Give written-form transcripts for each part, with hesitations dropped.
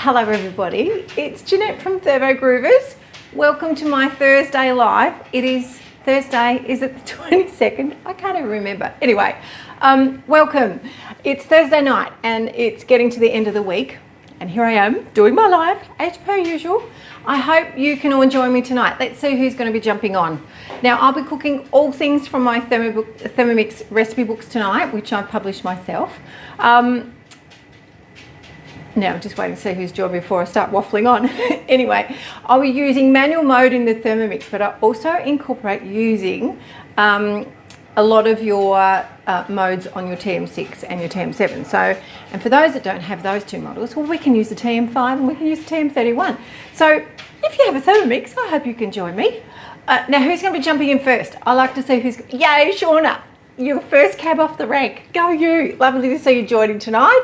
Hello everybody, it's Jeanette from Thermo Groovers. Welcome to my Thursday live. It is Thursday, is it the 22nd? I can't even remember. Anyway, welcome. It's Thursday night and it's getting to the end of the week. And here I am doing my live as per usual. I hope you can all join me tonight. Let's see who's going to be jumping on. Now I'll be cooking all things from my Thermomix recipe books tonight, which I published myself. Now I'm just waiting to see who's joined before I start waffling on. Anyway, I'll be using manual mode in the Thermomix, but I also incorporate using a lot of your modes on your TM6 and your TM7. So, and for those that don't have those two models, well, we can use the TM5 and we can use the TM31. So if you have a Thermomix, I hope you can join me. Now who's going to be jumping in first? I like to see who's, yay, Shauna, you're the first cab off the rank. Go you. Lovely to see you joining tonight.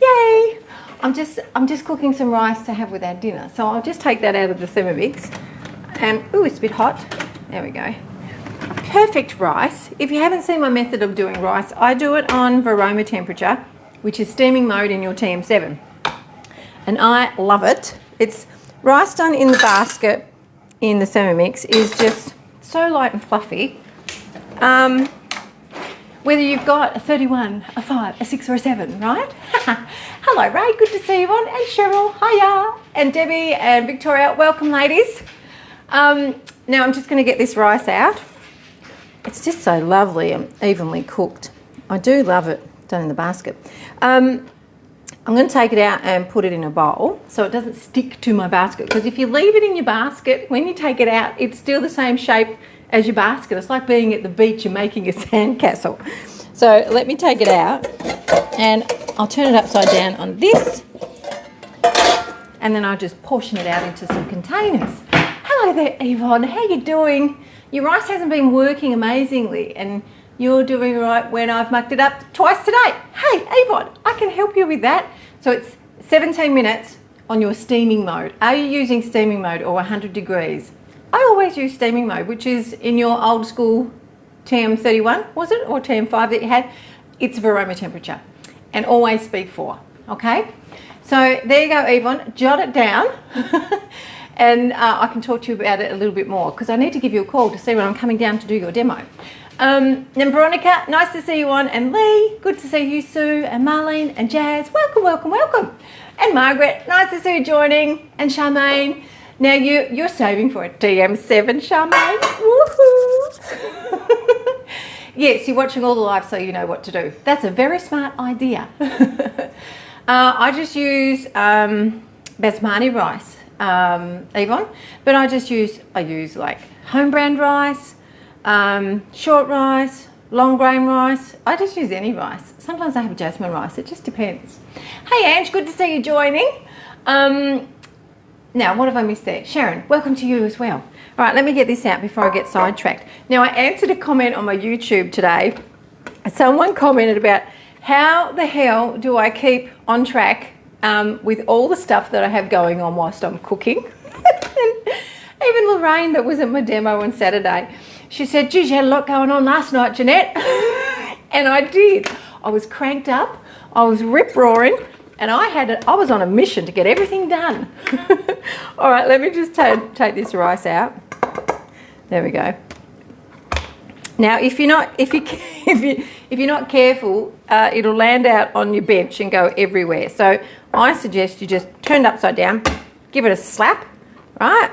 Yay. I'm just cooking some rice to have with our dinner. So I'll just take that out of the Thermomix. And, ooh, it's a bit hot. There we go. Perfect rice. If you haven't seen my method of doing rice, I do it on Varoma temperature, which is steaming mode in your TM7. And I love it. It's rice done in the basket in the Thermomix is just so light and fluffy. Whether you've got a 31, a 5, a 6 or a 7, right? Hello Ray, good to see you on, and Cheryl, hiya, and Debbie and Victoria, welcome ladies. Now I'm just going to get this rice out. It's just so lovely and evenly cooked. I do love it done in the basket. I'm going to take it out and put it in a bowl so it doesn't stick to my basket, because if you leave it in your basket, when you take it out, it's still the same shape as your basket. It's like being at the beach and making a sandcastle. So let me take it out and I'll turn it upside down on this, and then I'll just portion it out into some containers. Hello there, Yvonne, how you doing? Your rice hasn't been working amazingly and you're doing right when I've mucked it up twice today. Hey, Yvonne, I can help you with that. So it's 17 minutes on your steaming mode. Are you using steaming mode or 100 degrees? I always use steaming mode, which is in your old school TM31, was it? Or TM5 that you had? It's Varoma temperature. And always speed 4, okay? So there you go, Yvonne. Jot it down. And I can talk to you about it a little bit more, because I need to give you a call to see when I'm coming down to do your demo. And Veronica, nice to see you on. And Lee, good to see you, Sue. And Marlene and Jazz, welcome, welcome, welcome. And Margaret, nice to see you joining. And Charmaine. Now you're saving for a TM7, Charmaine. Woohoo! Yes, you're watching all the live so you know what to do. That's a very smart idea. I just use basmati rice, Yvonne, but I use like home brand rice, short rice, long grain rice. I just use any rice. Sometimes I have jasmine rice. It just depends. Hey Ange, good to see you joining. Now, what have I missed there? Sharon, welcome to you as well. All right, let me get this out before I get sidetracked. Now, I answered a comment on my YouTube today. Someone commented about how the hell do I keep on track with all the stuff that I have going on whilst I'm cooking. And even Lorraine, that was at my demo on Saturday, she said, geez, you had a lot going on last night, Jeanette. And I did. I was cranked up. I was rip-roaring. And I was on a mission to get everything done. All right, let me just take this rice out. There we go. Now, if you're not careful, it'll land out on your bench and go everywhere. So I suggest you just turn it upside down, give it a slap, right?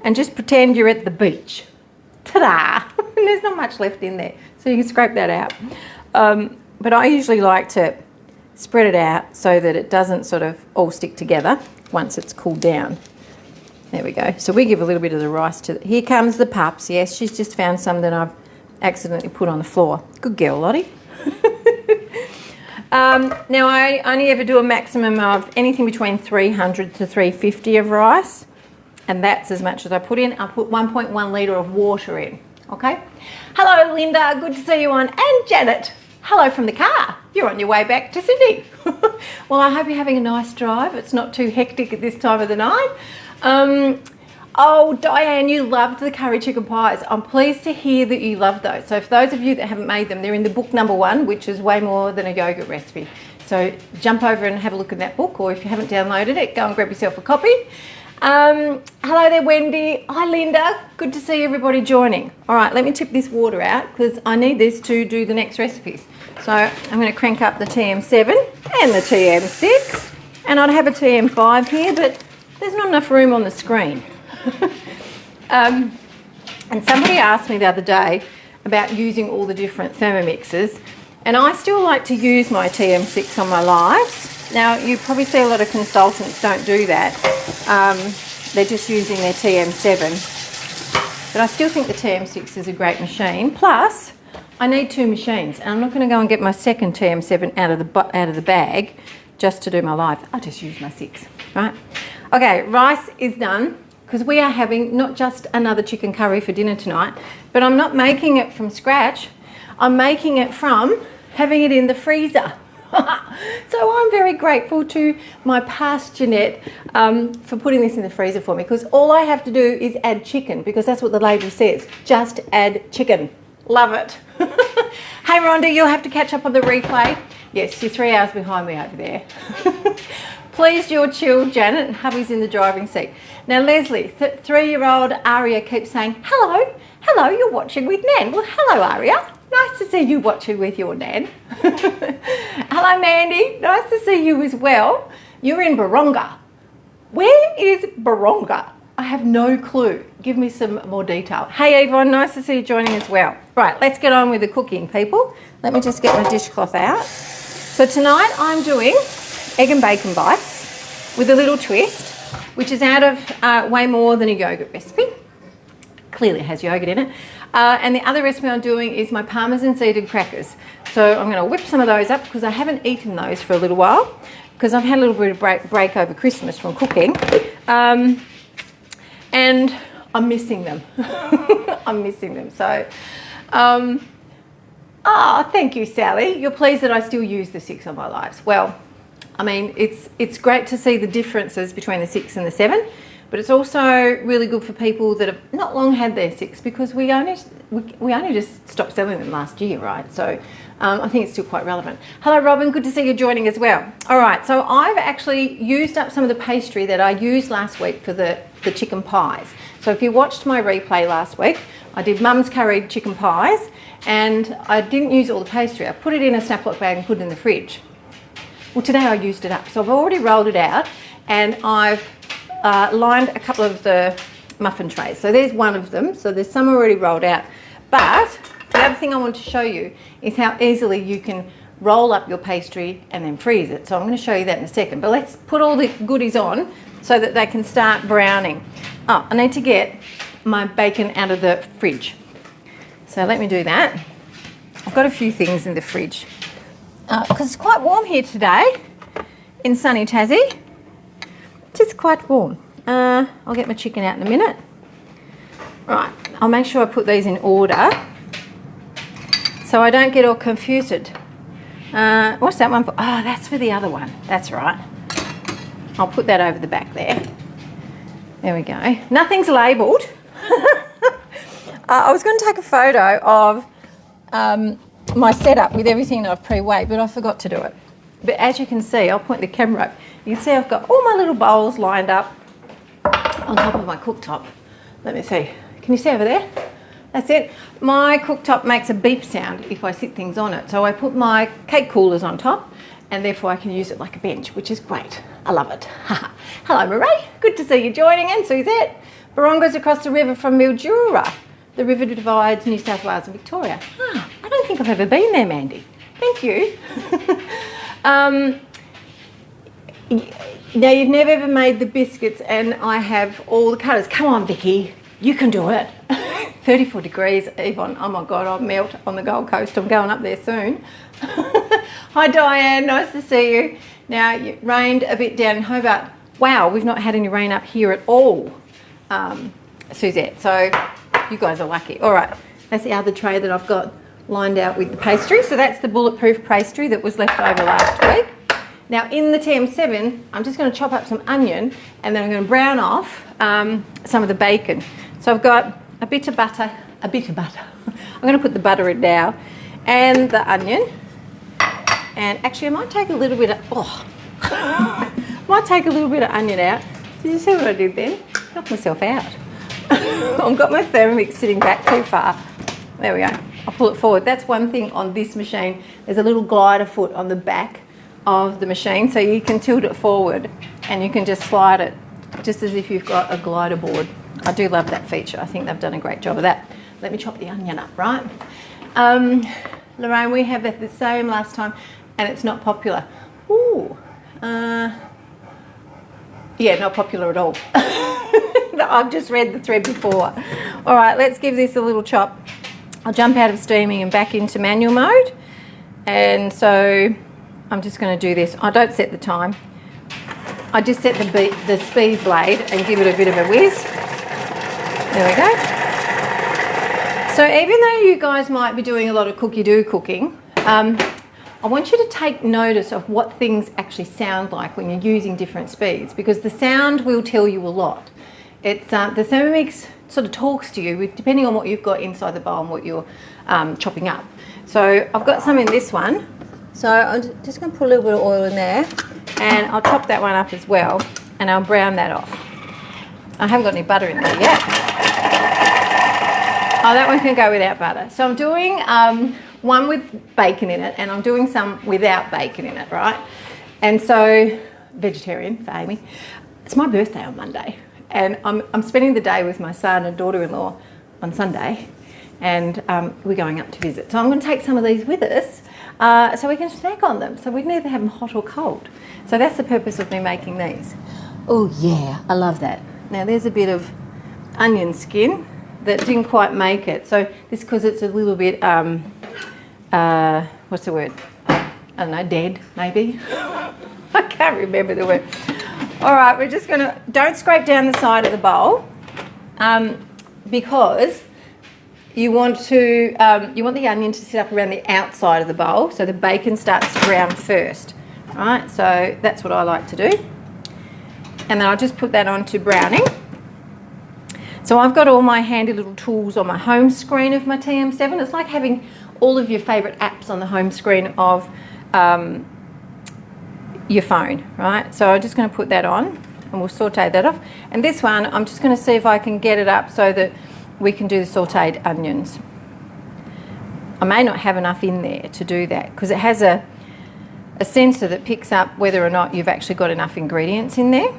And just pretend you're at the beach. Ta-da! And there's not much left in there, so you can scrape that out. But I usually like to spread it out so that it doesn't sort of all stick together once it's cooled down. There we go. So we give a little bit of the rice to... Here comes the pups. Yes, she's just found some that I've accidentally put on the floor. Good girl, Lottie. Now, I only ever do a maximum of anything between 300 to 350 of rice, and that's as much as I put in. I'll put 1.1 litre of water in, okay? Hello, Linda. Good to see you on. And Janet. Hello from the car. You're on your way back to Sydney. Well, I hope you're having a nice drive. It's not too hectic at this time of the night. Oh, Diane, you loved the curry chicken pies. I'm pleased to hear that you love those. So for those of you that haven't made them, they're in the book number 1, which is way more than a yogurt recipe. So jump over and have a look at that book, or if you haven't downloaded it, go and grab yourself a copy. Hello there, Wendy. Hi, Linda. Good to see everybody joining. All right, let me tip this water out because I need this to do the next recipes. So I'm going to crank up the TM7 and the TM6, and I'd have a TM5 here, but there's not enough room on the screen. And somebody asked me the other day about using all the different Thermomixes, and I still like to use my TM6 on my lives. Now, you probably see a lot of consultants don't do that. They're just using their TM7. But I still think the TM6 is a great machine. Plus, I need two machines, and I'm not going to go and get my second TM7 out of the bag just to do my live. I'll just use my 6, right? Okay, rice is done because we are having not just another chicken curry for dinner tonight, but I'm not making it from scratch. I'm making it from having it in the freezer. So I'm very grateful to my past Jeanette for putting this in the freezer for me, because all I have to do is add chicken, because that's what the label says. Just add chicken. Love it. Hey Rhonda, you'll have to catch up on the replay. Yes, you're 3 hours behind me over there. Please, you're chilled, Janet, and hubby's in the driving seat. Now Leslie, 3-year-old Aria keeps saying, hello, hello, you're watching with Nan. Well, hello Aria. Nice to see you watching with your Nan. Hello Mandy, nice to see you as well. You're in Baronga. Where is Baronga? I have no clue. Give me some more detail. Hey Yvonne, nice to see you joining as well. Right, let's get on with the cooking, people. Let me just get my dishcloth out. So tonight I'm doing egg and bacon bites with a little twist, which is out of way more than a yogurt recipe. Clearly it has yogurt in it. And the other recipe I'm doing is my Parmesan Seeded Crackers. So I'm going to whip some of those up because I haven't eaten those for a little while, because I've had a little bit of break over Christmas from cooking. And I'm missing them. I'm missing them. So, thank you, Sally. You're pleased that I still use the 6 on my lives. Well, I mean, it's great to see the differences between the 6 and the 7. But it's also really good for people that have not long had their 6, because we only just stopped selling them last year, right? So I think it's still quite relevant. Hello Robin, good to see you joining as well. All right, so I've actually used up some of the pastry that I used last week for the chicken pies. So if you watched my replay last week, I did mum's curried chicken pies, and I didn't use all the pastry. I put it in a Snaplock bag and put it in the fridge. Well, today I used it up. So I've already rolled it out, and I've lined a couple of the muffin trays. So there's one of them. So there's some already rolled out. But the other thing I want to show you is how easily you can roll up your pastry and then freeze it. So I'm going to show you that in a second. But let's put all the goodies on so that they can start browning. Oh, I need to get my bacon out of the fridge. So let me do that. I've got a few things in the fridge because it's quite warm here today in sunny Tassie. Just quite warm. I'll get my chicken out in a minute. Right, I'll make sure I put these in order so I don't get all confused. What's that one for? Oh, that's for the other one. That's right. I'll put that over the back there. There we go. Nothing's labelled. I was going to take a photo of my setup with everything that I've pre-weighed, but I forgot to do it. But as you can see, I'll point the camera up. You can see I've got all my little bowls lined up on top of my cooktop. Let me see. Can you see over there? That's it. My cooktop makes a beep sound if I sit things on it. So I put my cake coolers on top, and therefore I can use it like a bench, which is great. I love it. Hello, Marie. Good to see you joining in. Suzette. Baronga's across the river from Mildura. The river divides New South Wales and Victoria. I don't think I've ever been there, Mandy. Thank you. Now, you've never ever made the biscuits, and I have all the colours. Come on, Vicky, you can do it. 34 degrees, Yvonne. Oh my God, I'll melt on the Gold Coast. I'm going up there soon. Hi, Diane. Nice to see you. Now, it rained a bit down in Hobart. Wow, we've not had any rain up here at all, Suzette. So you guys are lucky. All right, that's the other tray that I've got lined out with the pastry. So that's the bulletproof pastry that was left over last week. Now in the TM7, I'm just going to chop up some onion, and then I'm going to brown off some of the bacon. So I've got a bit of butter. I'm going to put the butter in now, and the onion. And actually I might take a little bit of, might take a little bit of onion out. Did you see what I did then? Knocked myself out. I've got my Thermomix sitting back too far. There we go. I'll pull it forward. That's one thing on this machine. There's a little glider foot on the back of the machine, so you can tilt it forward and you can just slide it just as if you've got a glider board. I do love that feature. I think they've done a great job of that. Let me chop the onion up, right? Lorraine, we have the same last time and it's not popular. Ooh. Yeah, not popular at all. I've just read the thread before. All right, let's give this a little chop. I'll jump out of steaming and back into manual mode. And so I'm just going to do this. I don't set the time. I just set the speed blade and give it a bit of a whiz. There we go. So even though you guys might be doing a lot of cookie-doo cooking, I want you to take notice of what things actually sound like when you're using different speeds, because the sound will tell you a lot. It's the Thermomix sort of talks to you with, depending on what you've got inside the bowl and what you're chopping up. So I've got some in this one. So I'm just going to put a little bit of oil in there, and I'll chop that one up as well, and I'll brown that off. I haven't got any butter in there yet. Oh, that one can go without butter. So I'm doing one with bacon in it, and I'm doing some without bacon in it, right? And so, vegetarian for Amy. It's my birthday on Monday, and I'm spending the day with my son and daughter-in-law on Sunday, and we're going up to visit. So I'm going to take some of these with us so we can snack on them. So we can either have them hot or cold. So that's the purpose of me making these. Oh yeah, I love that. Now there's a bit of onion skin that didn't quite make it. So this because it's a little bit, what's the word? I don't know, dead maybe. I can't remember the word. All right, we're just gonna, don't scrape down the side of the bowl because you want the onion to sit up around the outside of the bowl so the bacon starts to brown first. All right, so that's what I like to do. And then I'll just put that on to browning. So I've got all my handy little tools on my home screen of my TM7. It's like having all of your favourite apps on the home screen of your phone, right? So I'm just going to put that on and we'll saute that off. And this one, I'm just going to see if I can get it up so that we can do the sauteed onions. I may not have enough in there to do that because it has a sensor that picks up whether or not you've actually got enough ingredients in there.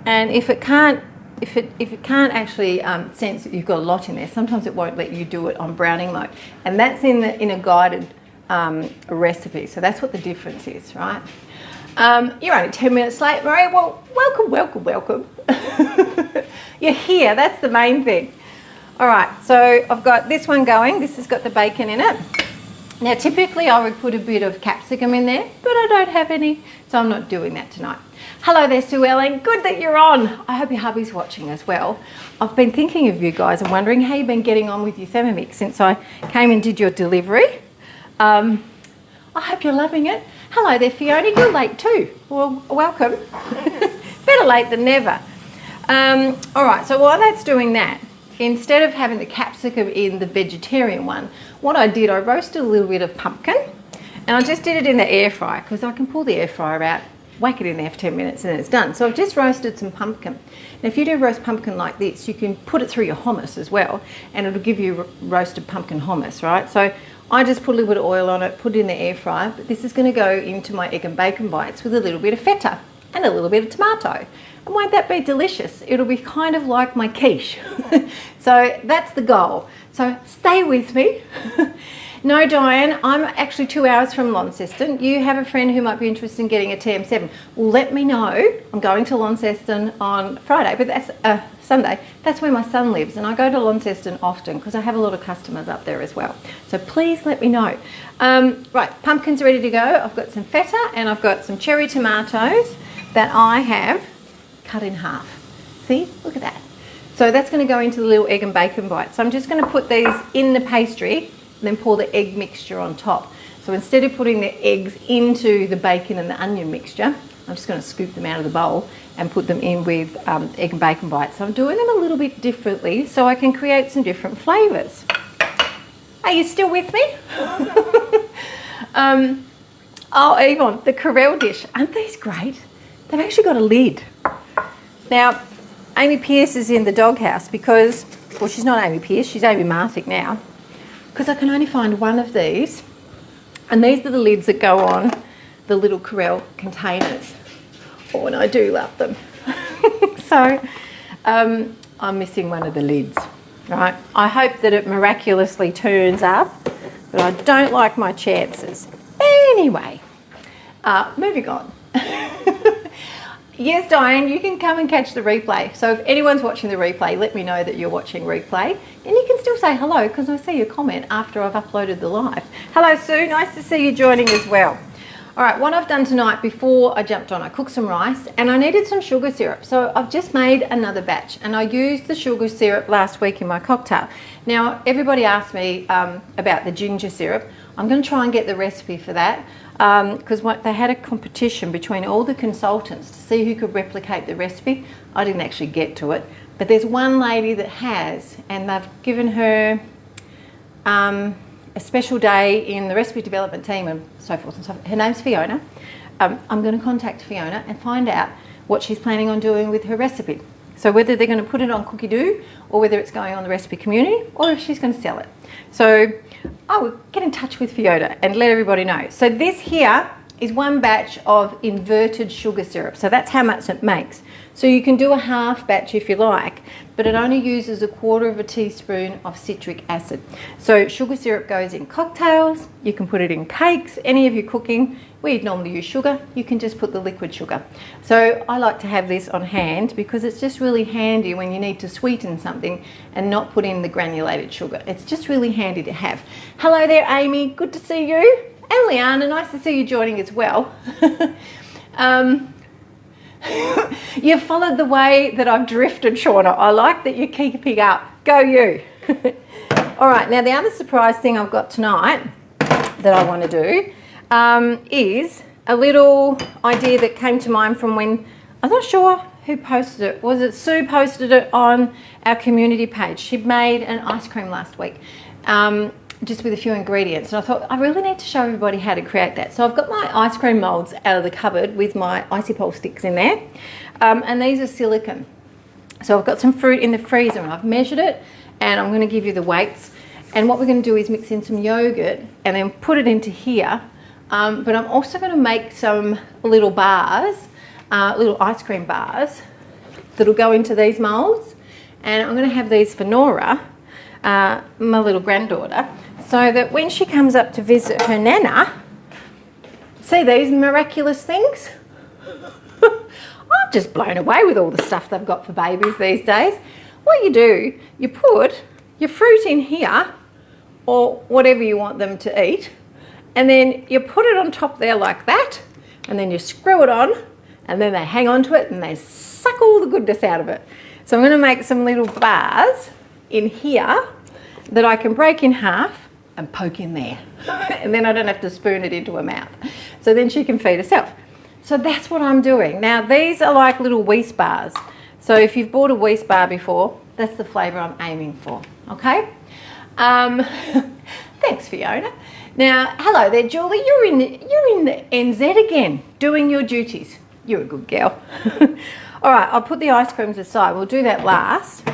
And if it can't actually sense that you've got a lot in there, sometimes it won't let you do it on browning mode. And that's in a guided recipe. So that's what the difference is, right? You're only 10 minutes late, Marie. Well, welcome. You're here, that's the main thing. All right, so I've got this one going. This has got the bacon in it. Now, typically I would put a bit of capsicum in there, but I don't have any, so I'm not doing that tonight. Hello there, Sue Ellen. Good that you're on. I hope your hubby's watching as well. I've been thinking of you guys and wondering how you've been getting on with your Thermomix since I came and did your delivery. I hope you're loving it. Hello there, Fiona. You're late too. Well, welcome. Better late than never. All right, so while that's doing that, instead of having the capsicum in the vegetarian one, what I did, I roasted a little bit of pumpkin, and I just did it in the air fryer because I can pull the air fryer out, whack it in there for 10 minutes and then it's done. So I've just roasted some pumpkin. Now if you do roast pumpkin like this, you can put it through your hummus as well and it'll give you roasted pumpkin hummus, right? So I just put a little bit of oil on it, put it in the air fryer, but this is going to go into my egg and bacon bites with a little bit of feta and a little bit of tomato. And won't that be delicious? It'll be kind of like my quiche. So that's the goal. So stay with me. No, Diane, I'm actually 2 hours from Launceston. You have a friend who might be interested in getting a TM7. Well, let me know. I'm going to Launceston on Friday, but that's Sunday. That's where my son lives, and I go to Launceston often because I have a lot of customers up there as well. So please let me know. Right, pumpkin's ready to go. I've got some feta and I've got some cherry tomatoes that I have cut in half. See, look at that. So that's going to go into the little egg and bacon bites. So I'm just going to put these in the pastry and then pour the egg mixture on top. So instead of putting the eggs into the bacon and the onion mixture, I'm just going to scoop them out of the bowl and put them in with egg and bacon bites. So I'm doing them a little bit differently so I can create some different flavours. Are you still with me? Oh, Yvonne, the Carrel dish. Aren't these great? They've actually got a lid. Now, Amy Pearce is in the doghouse because, well, she's not Amy Pearce, she's Amy Marthick now, because I can only find one of these. And these are the lids that go on the little Carrel containers. Oh, and I do love them. So, I'm missing one of the lids, right? I hope that it miraculously turns up, but I don't like my chances. Anyway, moving on. Yes, Diane, you can come and catch the replay. So if anyone's watching the replay, let me know that you're watching replay. And you can still say hello because I see your comment after I've uploaded the live. Hello, Sue. Nice to see you joining as well. All right, what I've done tonight before I jumped on, I cooked some rice and I needed some sugar syrup. So I've just made another batch and I used the sugar syrup last week in my cocktail. Now, everybody asked me about the ginger syrup. I'm going to try and get the recipe for that. Because they had a competition between all the consultants to see who could replicate the recipe. I didn't actually get to it, but there's one lady that has, and they've given her a special day in the recipe development team and so forth and so forth. Her name's Fiona. I'm going to contact Fiona and find out what she's planning on doing with her recipe. So whether they're going to put it on Cookie Doo or whether it's going on the recipe community or if she's going to sell it. So I will get in touch with Fiona and let everybody know. So this here is one batch of inverted sugar syrup. So that's how much it makes. So you can do a half batch if you like, but it only uses 1/4 teaspoon of citric acid. So sugar syrup goes in cocktails, you can put it in cakes, any of your cooking. We'd normally use sugar, you can just put the liquid sugar. So I like to have this on hand because it's just really handy when you need to sweeten something and not put in the granulated sugar. It's just really handy to have. Hello there, Amy, good to see you. And Leanna, nice to see you joining as well. You've followed the way that I've drifted, Shauna. I like that you're keeping up. Go you. All right, now the other surprise thing I've got tonight that I want to do is a little idea that came to mind from when, I'm not sure who posted it. Was it Sue posted it on our community page? She made an ice cream last week. Just with a few ingredients, and I thought I really need to show everybody how to create that. So I've got my ice cream molds out of the cupboard with my icy pole sticks in there, and these are silicone. So I've got some fruit in the freezer and I've measured it, and I'm going to give you the weights. And what we're going to do is mix in some yogurt and then put it into here. But I'm also going to make some little bars, little ice cream bars that'll go into these molds, and I'm going to have these for Nora, my little granddaughter, so that when she comes up to visit her nana, see these miraculous things? I'm just blown away with all the stuff they've got for babies these days. What you do, you put your fruit in here, or whatever you want them to eat, and then you put it on top there like that, and then you screw it on, and then they hang on to it and they suck all the goodness out of it. So I'm going to make some little bars in here that I can break in half and poke in there. And then I don't have to spoon it into her mouth. So then she can feed herself. So that's what I'm doing. Now these are like little Weiss bars. So if you've bought a Weiss bar before, that's the flavour I'm aiming for, okay? Thanks, Fiona. Now, hello there, Julie. You're in the NZ again, doing your duties. You're a good girl. All right, I'll put the ice creams aside. We'll do that last.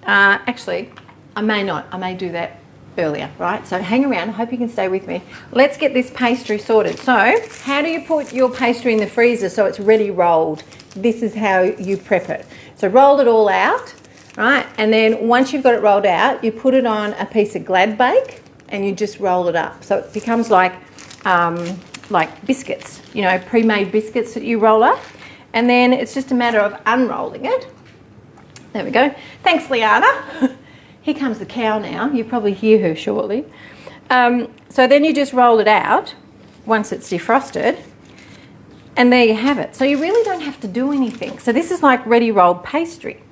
Actually, I may not. I may do that earlier, right? So hang around. I hope you can stay with me. Let's get this pastry sorted. So how do you put your pastry in the freezer so it's ready rolled? This is how you prep it. So roll it all out, right? And then once you've got it rolled out, you put it on a piece of glad bake and you just roll it up. So it becomes like biscuits, you know, pre-made biscuits that you roll up. And then it's just a matter of unrolling it. There we go. Thanks, Liana. Here comes the cow now. You probably hear her shortly. So then you just roll it out once it's defrosted. And there you have it. So you really don't have to do anything. So this is like ready rolled pastry.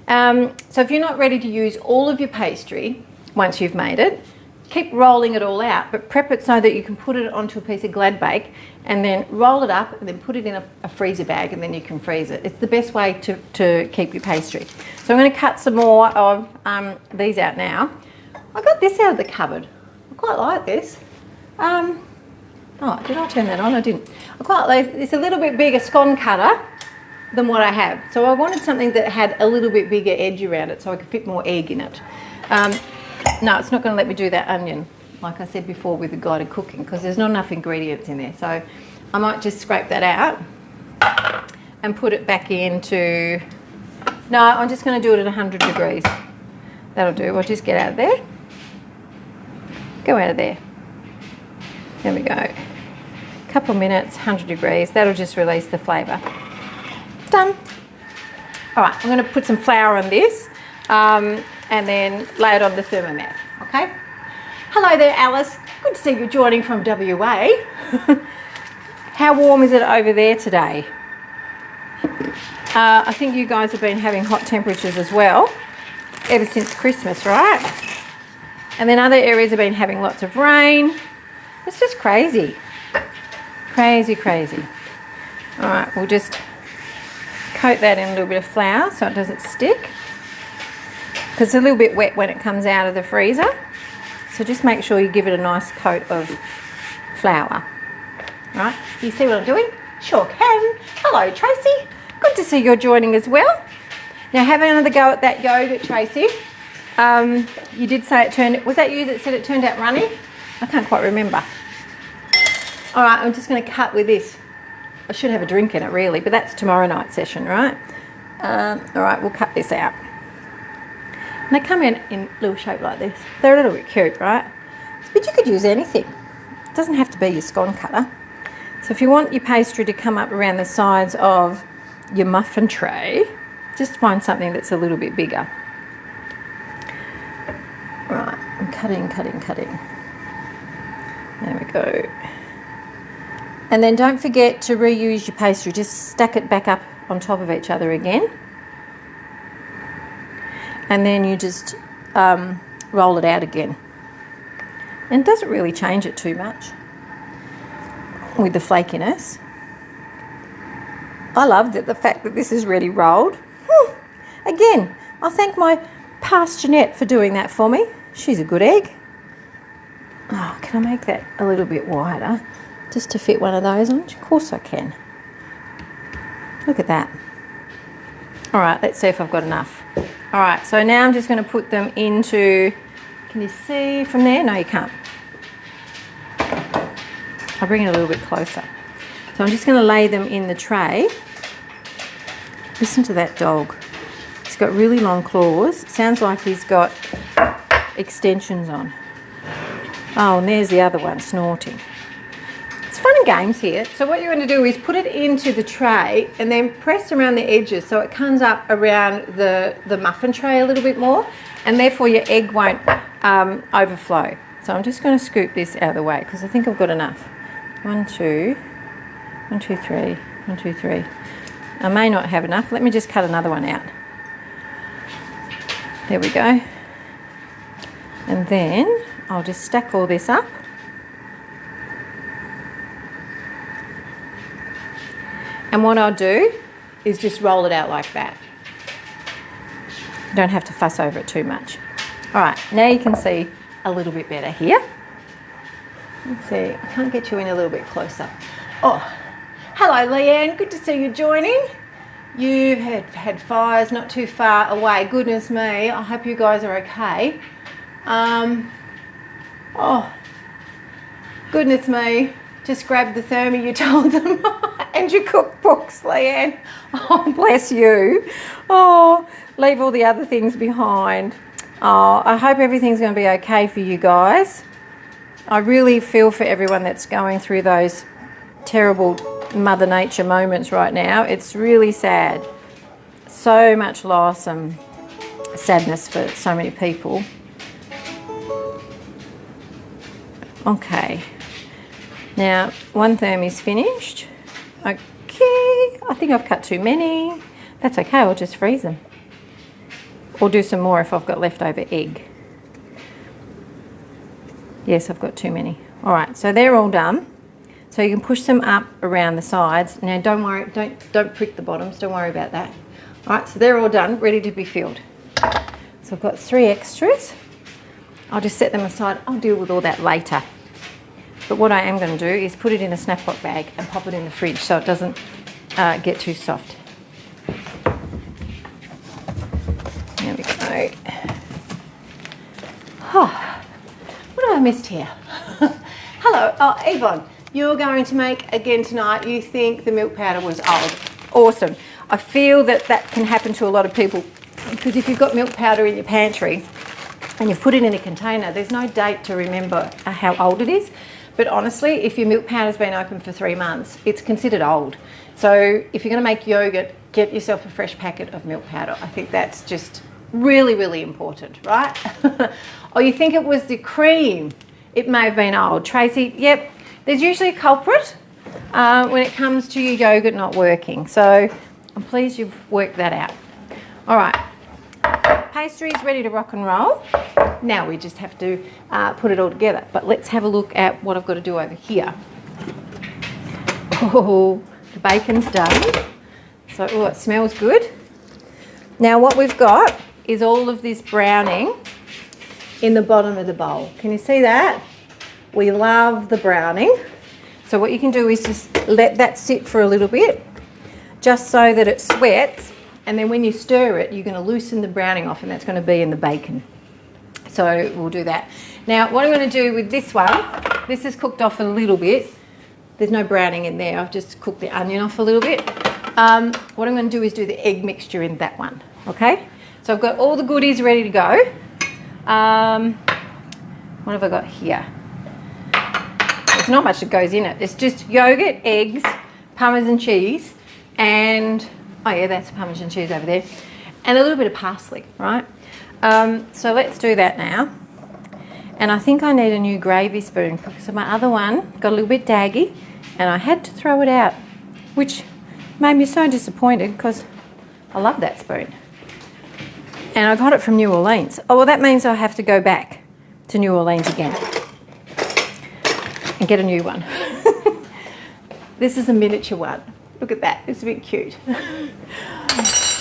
So if you're not ready to use all of your pastry once you've made it, keep rolling it all out, but prep it so that you can put it onto a piece of glad bake and then roll it up and then put it in a freezer bag and then you can freeze it. It's the best way to keep your pastry. So I'm going to cut some more of these out now. I got this out of the cupboard. I quite like this. Oh, did I turn that on? I didn't. I quite like, it's a little bit bigger scone cutter than what I have. So I wanted something that had a little bit bigger edge around it so I could fit more egg in it. No, it's not going to let me do that onion, like I said before with the guided cooking, because there's not enough ingredients in there. So I might just scrape that out and put it back into... No, I'm just going to do it at 100 degrees. That'll do. I'll just get out of there. Go out of there. There we go. Couple minutes, 100 degrees. That'll just release the flavour. Done. All right, I'm going to put some flour on this and then lay it on the thermomat. Okay. Hello there, Alice. Good to see you joining from WA. How warm is it over there today? I think you guys have been having hot temperatures as well ever since Christmas, right? And then other areas have been having lots of rain. It's just crazy. Crazy, crazy. All right, we'll just coat that in a little bit of flour so it doesn't stick, because it's a little bit wet when it comes out of the freezer. So just make sure you give it a nice coat of flour. All right, do you see what I'm doing? Sure can. Hello, Tracy. Good to see you're joining as well. Now have another go at that yogurt, Tracy. You did say it turned... Was that you that said it turned out runny? I can't quite remember. All right, I'm just going to cut with this. I should have a drink in it really, but that's tomorrow night session, right? All right, we'll cut this out. And they come in little shape like this. They're a little bit cute, right? But you could use anything. It doesn't have to be your scone cutter. So if you want your pastry to come up around the sides of your muffin tray, just find something that's a little bit bigger. Right, I'm cutting. There we go. And then don't forget to reuse your pastry. Just stack it back up on top of each other again. And then you just roll it out again. And it doesn't really change it too much with the flakiness. I loved it, the fact that this is ready rolled. Whew. Again, I thank my past Jeanette for doing that for me. She's a good egg. Oh, can I make that a little bit wider just to fit one of those on? Of course I can. Look at that. All right, let's see if I've got enough. All right, so now I'm just going to put them into... Can you see from there? No, you can't. I'll bring it a little bit closer. So I'm just going to lay them in the tray. Listen to that dog. He's got really long claws. Sounds like he's got extensions on. Oh, and there's the other one snorting. It's fun and games here. So what you're going to do is put it into the tray and then press around the edges so it comes up around the muffin tray a little bit more, and therefore your egg won't overflow. So I'm just going to scoop this out of the way because I think I've got enough. 1, 2, 1, 2, 3, 1, 2, 3. I may not have enough. Let me just cut another one out. There we go. And then I'll just stack all this up. And what I'll do is just roll it out like that. You don't have to fuss over it too much. All right, now you can see a little bit better here. Let's see, I can't get you in a little bit closer. Oh, hello Leanne, good to see you joining. You've had fires not too far away. Goodness me, I hope you guys are okay. Oh, goodness me, just grab the thermi you told them and your cookbooks, Leanne. Oh, bless you. Oh, leave all the other things behind. Oh, I hope everything's going to be okay for you guys. I really feel for everyone that's going through those terrible Mother Nature moments right now. It's really sad. So much loss and sadness for so many people. Okay. Now, one therm is finished. Okay. I think I've cut too many. That's okay. I'll just freeze them. Or do some more if I've got leftover egg. Yes, I've got too many. All right, so they're all done. So you can push them up around the sides. Now don't worry, don't prick the bottoms, don't worry about that. All right, so they're all done, ready to be filled. So I've got 3 extras. I'll just set them aside. I'll deal with all that later. But what I am going to do is put it in a snap pot bag and pop it in the fridge so it doesn't get too soft. There we go. Oh, what have I missed here? Hello, oh, Yvonne, you're going to make again tonight. You think the milk powder was old. Awesome. I feel that that can happen to a lot of people because if you've got milk powder in your pantry and you've put it in a container, there's no date to remember how old it is. But honestly, if your milk powder's been open for 3 months, it's considered old. So if you're going to make yogurt, get yourself a fresh packet of milk powder. I think that's just really, really important, right? Or you think it was the cream. It may have been old. Tracy, yep, there's usually a culprit when it comes to your yogurt not working. So I'm pleased you've worked that out. All right, pastry is ready to rock and roll. Now we just have to put it all together. But let's have a look at what I've got to do over here. Oh, the bacon's done. So, oh, it smells good. Now what we've got is all of this browning in the bottom of the bowl. Can you see that? We love the browning. So what you can do is just let that sit for a little bit, just so that it sweats, and then when you stir it, you're going to loosen the browning off, and that's going to be in the bacon. So we'll do that. Now what I'm going to do with this one, this is cooked off a little bit. There's no browning in there. I've just cooked the onion off a little bit. What I'm going to do is do the egg mixture in that one. Okay? So I've got all the goodies ready to go. What have I got here? There's not much that goes in it. It's just yogurt, eggs, Parmesan cheese, and, oh yeah, that's Parmesan cheese over there, and a little bit of parsley, right? So let's do that now. And I think I need a new gravy spoon because my other one got a little bit daggy and I had to throw it out, which made me so disappointed because I love that spoon. And I got it from New Orleans. Oh, well, that means I have to go back to New Orleans again and get a new one. This is a miniature one. Look at that, it's a bit cute.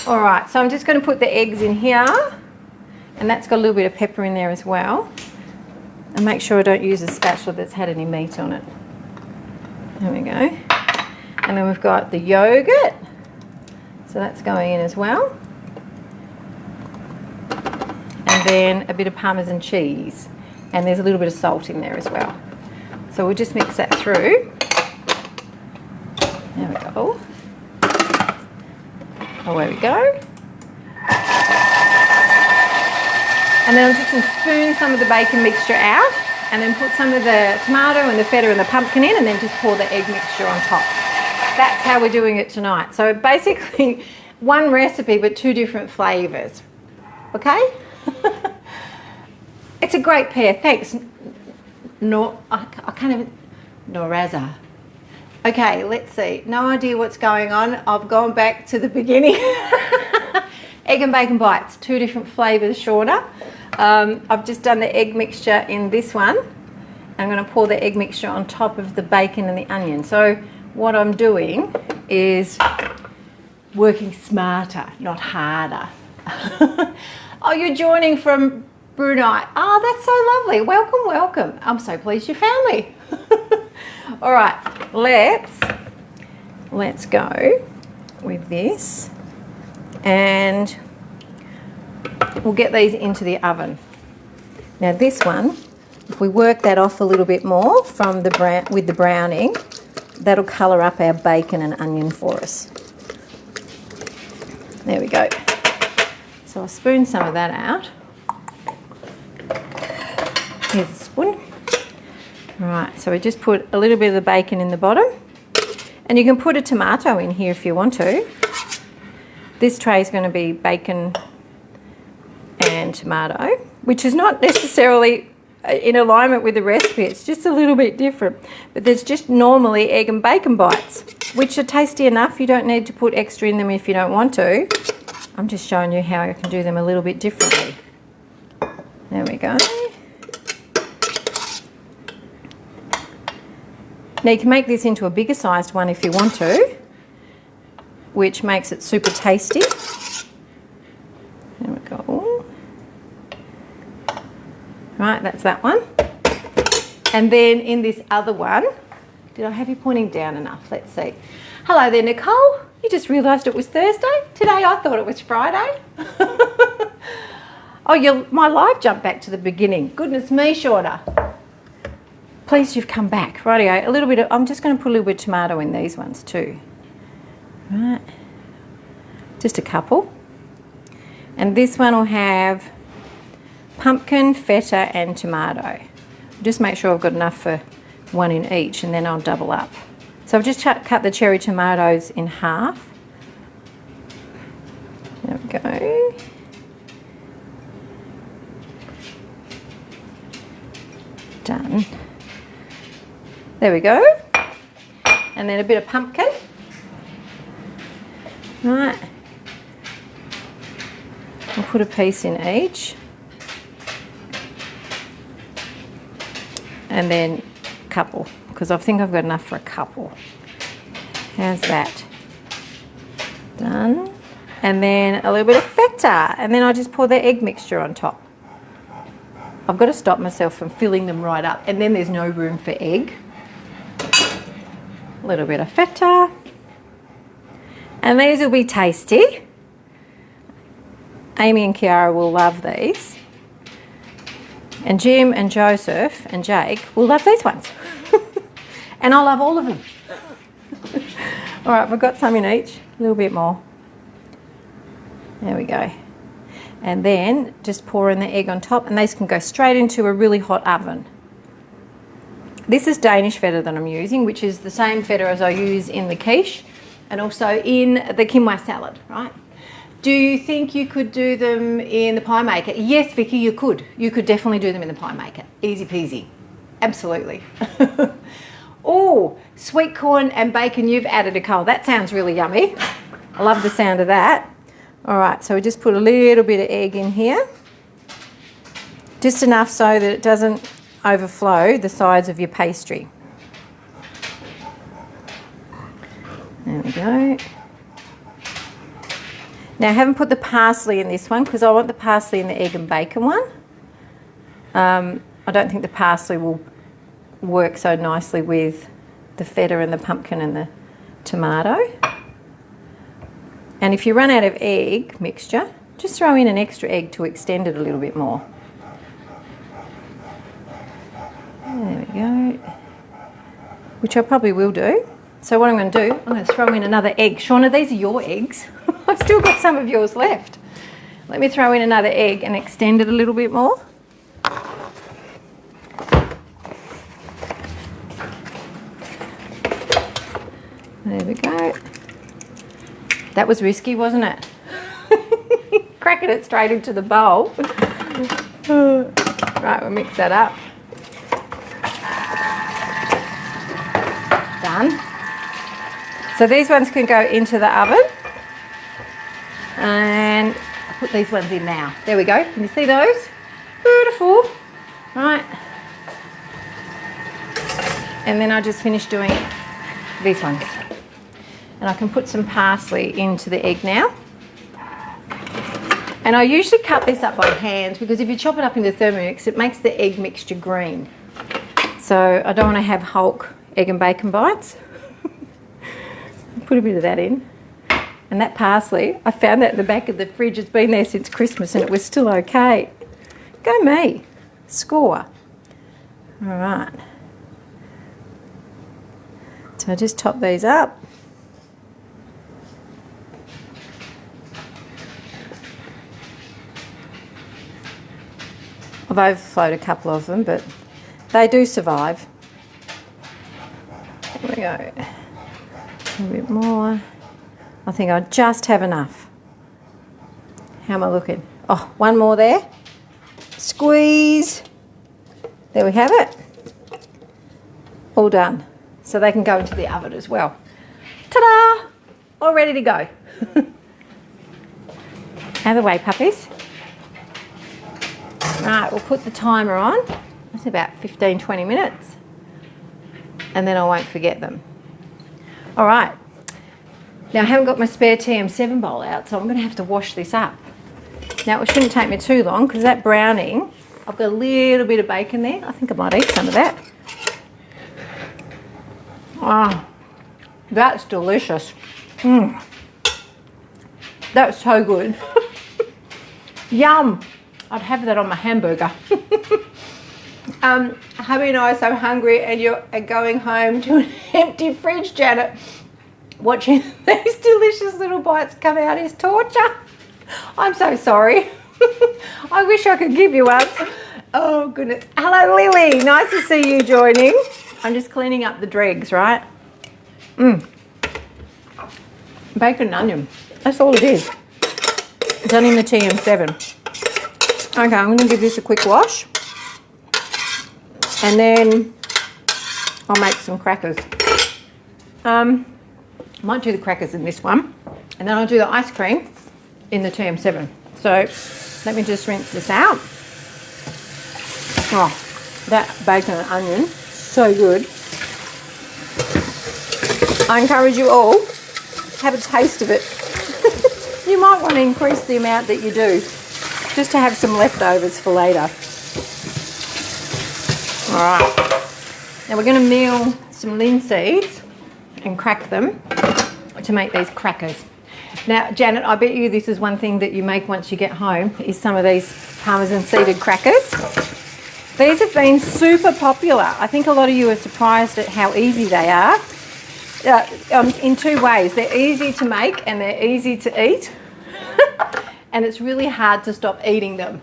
All right, so I'm just going to put the eggs in here, and that's got a little bit of pepper in there as well. And make sure I don't use a spatula that's had any meat on it. There we go. And then we've got the yogurt, so that's going in as well. And then a bit of Parmesan cheese, and there's a little bit of salt in there as well. So we'll just mix that through. There we go. Away we go. And then I'm just going to spoon some of the bacon mixture out, and then put some of the tomato and the feta and the pumpkin in, and then just pour the egg mixture on top. That's how we're doing it tonight. So basically one recipe but 2 different flavours. Okay? It's a great pair. Thanks. No, I can't even. Noraza. Okay, let's see. No idea what's going on. I've gone back to the beginning. Egg and bacon bites, 2 different flavours, Shauna. I've just done the egg mixture in this one. I'm going to pour the egg mixture on top of the bacon and the onion. So what I'm doing is working smarter, not harder. Oh, you're joining from Brunei. Oh, that's so lovely. Welcome, welcome. I'm so pleased you found me. All right, let's go with this, and we'll get these into the oven. Now this one, if we work that off a little bit more from the with the browning, that'll colour up our bacon and onion for us. There we go. So I'll spoon some of that out. Here's a spoon. Right, so we just put a little bit of the bacon in the bottom, and you can put a tomato in here if you want to. This tray is going to be bacon and tomato, which is not necessarily in alignment with the recipe. It's just a little bit different. But there's just normally egg and bacon bites, which are tasty enough. You don't need to put extra in them if you don't want to. I'm just showing you how I can do them a little bit differently. There we go. Now you can make this into a bigger sized one if you want to, which makes it super tasty. There we go. Right, that's that one. And then in this other one, did I have you pointing down enough? Let's see. Hello there, Nicole. You just realised it was Thursday? Today I thought it was Friday. Oh, my live jumped back to the beginning. Goodness me, Shauna. Pleased you've come back. Rightio, a little bit of, I'm just going to put a little bit of tomato in these ones too. Right. Just a couple. And this one will have pumpkin, feta and tomato. Just make sure I've got enough for one in each and then I'll double up. So I've just cut the cherry tomatoes in half. There we go. Done. There we go. And then a bit of pumpkin. Right. I'll put a piece in each. And then a couple, because I think I've got enough for a couple. How's that? Done. And then a little bit of feta. And then I just pour the egg mixture on top. I've got to stop myself from filling them right up. And then there's no room for egg. A little bit of feta. And these will be tasty. Amy and Kiara will love these. And Jim and Joseph and Jake will love these ones. And I love all of them. All right, we've got some in each. A little bit more. There we go. And then just pour in the egg on top, and these can go straight into a really hot oven. This is Danish feta that I'm using, which is the same feta as I use in the quiche and also in the quinoa salad, right? Do you think you could do them in the pie maker? Yes, Vicky, you could. You could definitely do them in the pie maker. Easy peasy. Absolutely. Oh, sweet corn and bacon you've added, Nicole. That sounds really yummy. I love the sound of that. All right, so we just put a little bit of egg in here. Just enough so that it doesn't overflow the sides of your pastry. There we go. Now I haven't put the parsley in this one because I want the parsley in the egg and bacon one. I don't think the parsley will work so nicely with the feta and the pumpkin and the tomato. And if you run out of egg mixture, just throw in an extra egg to extend it a little bit more. There we go. Which I probably will do. So what I'm going to do, I'm going to throw in another egg. Shauna, these are your eggs. I've still got some of yours left. Let me throw in another egg and extend it a little bit more. There we go. That was risky, wasn't it? Cracking it straight into the bowl. Right, we'll mix that up. Done. So these ones can go into the oven. And I'll put these ones in now. There we go. Can you see those? Beautiful. Right. And then I just finished doing these ones. And I can put some parsley into the egg now. And I usually cut this up by hand because if you chop it up into Thermomix, it makes the egg mixture green. So I don't want to have Hulk egg and bacon bites. Put a bit of that in. And that parsley, I found that in the back of the fridge. It's been there since Christmas and it was still okay. Go me. Score. All right. So I just top these up. I've overflowed a couple of them, but they do survive. There we go. A bit more. I think I just have enough. How am I looking? Oh, one more there. Squeeze. There we have it. All done. So they can go into the oven as well. Ta-da! All ready to go. Out of the way, puppies. Right, we'll put the timer on. That's about 15-20 minutes. And then I won't forget them. All right. Now I haven't got my spare TM7 bowl out, so I'm going to have to wash this up. Now it shouldn't take me too long because that browning, I've got a little bit of bacon there. I think I might eat some of that. Oh, that's delicious. That's so good. Yum. I'd have that on my hamburger. Hubby and I are so hungry, and you're going home to an empty fridge, Janet. Watching these delicious little bites come out is torture. I'm so sorry. I wish I could give you up. Oh, goodness. Hello, Lily. Nice to see you joining. I'm just cleaning up the dregs, right? Bacon and onion. That's all it is. Done in the TM7. Okay, I'm going to give this a quick wash. And then I'll make some crackers. Might do the crackers in this one. And then I'll do the ice cream in the TM7. So let me just rinse this out. Oh, that bacon and onion, so good. I encourage you all to have a taste of it. You might want to increase the amount that you do, just to have some leftovers for later. All right, now we're going to meal some linseeds and crack them to make these crackers. Now, Janet, I bet you this is one thing that you make once you get home, is some of these Parmesan Seeded Crackers. These have been super popular. I think a lot of you are surprised at how easy they are. In two ways. They're easy to make and they're easy to eat. And it's really hard to stop eating them.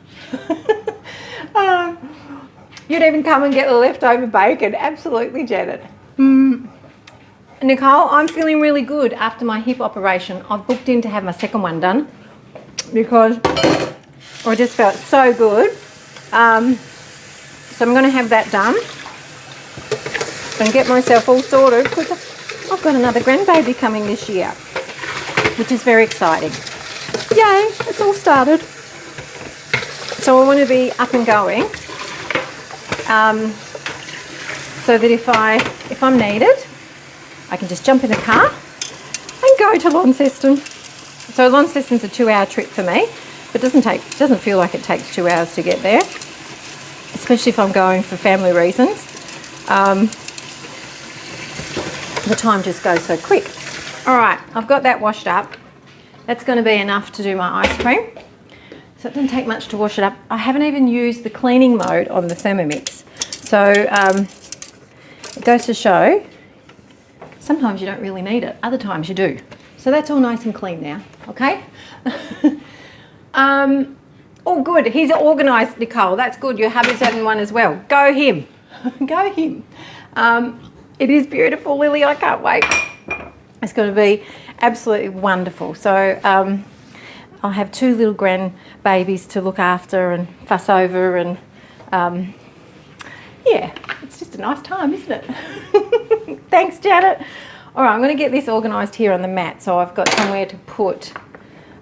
You'd even come and get the leftover bacon. Absolutely, Janet. Nicole, I'm feeling really good after my hip operation. I've booked in to have my second one done because I just felt so good. So I'm going to have that done and get myself all sorted because I've got another grandbaby coming this year, which is very exciting. Yay, it's all started. So I want to be up and going so that if I'm needed, I can just jump in the car and go to Launceston. So Launceston's a 2-hour trip for me, but it doesn't feel like it takes 2 hours to get there, especially if I'm going for family reasons. The time just goes so quick. All right, I've got that washed up. That's going to be enough to do my ice cream. So it doesn't take much to wash it up. I haven't even used the cleaning mode on the Thermomix. So it goes to show, sometimes you don't really need it, other times you do. So that's all nice and clean now, okay? Oh, good. He's organised, Nicole. That's good. Your hubby's having one as well. Go him. Go him. It is beautiful, Lily. I can't wait. It's going to be absolutely wonderful. So I'll have 2 little grandbabies to look after and fuss over, and yeah, it's just a nice time, isn't it? Thanks, Janet. All right, I'm going to get this organised here on the mat so I've got somewhere to put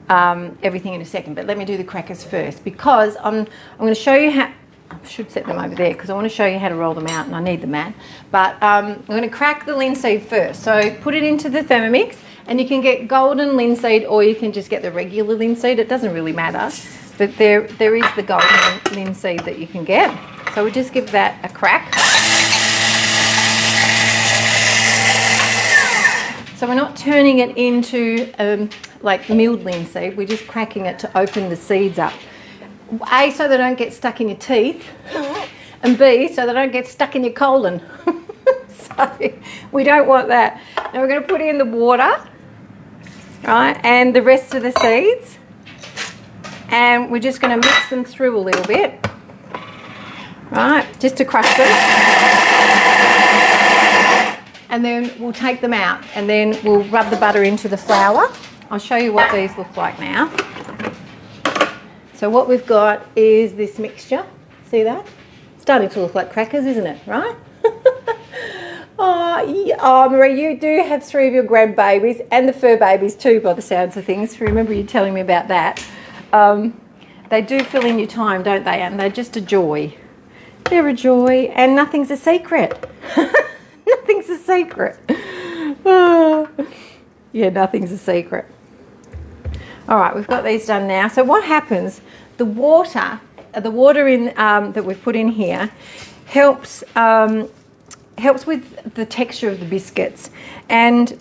everything in a second, but let me do the crackers first because I'm going to show you how. I should set them over there because I want to show you how to roll them out and I need the mat. But I'm going to crack the linseed first. So put it into the Thermomix, and you can get golden linseed or you can just get the regular linseed. It doesn't really matter, but there is the golden linseed that you can get. So we'll just give that a crack. So we're not turning it into like milled linseed, we're just cracking it to open the seeds up. A, so they don't get stuck in your teeth, and B, so they don't get stuck in your colon. So we don't want that. Now we're going to put in the water, right, and the rest of the seeds, and we're just going to mix them through a little bit, right, just to crush them. And then we'll take them out and then we'll rub the butter into the flour. I'll show you what these look like now. So what we've got is this mixture. See that? It's starting to look like crackers, isn't it? Right? Oh, Marie, you do have 3 of your grandbabies and the fur babies too, by the sounds of things. Remember you telling me about that. They do fill in your time, don't they? And they're just a joy. They're a joy, and nothing's a secret. Nothing's a secret. Oh. Yeah, nothing's a secret. All right, we've got these done now. So what happens, the water in that we've put in here helps helps with the texture of the biscuits, and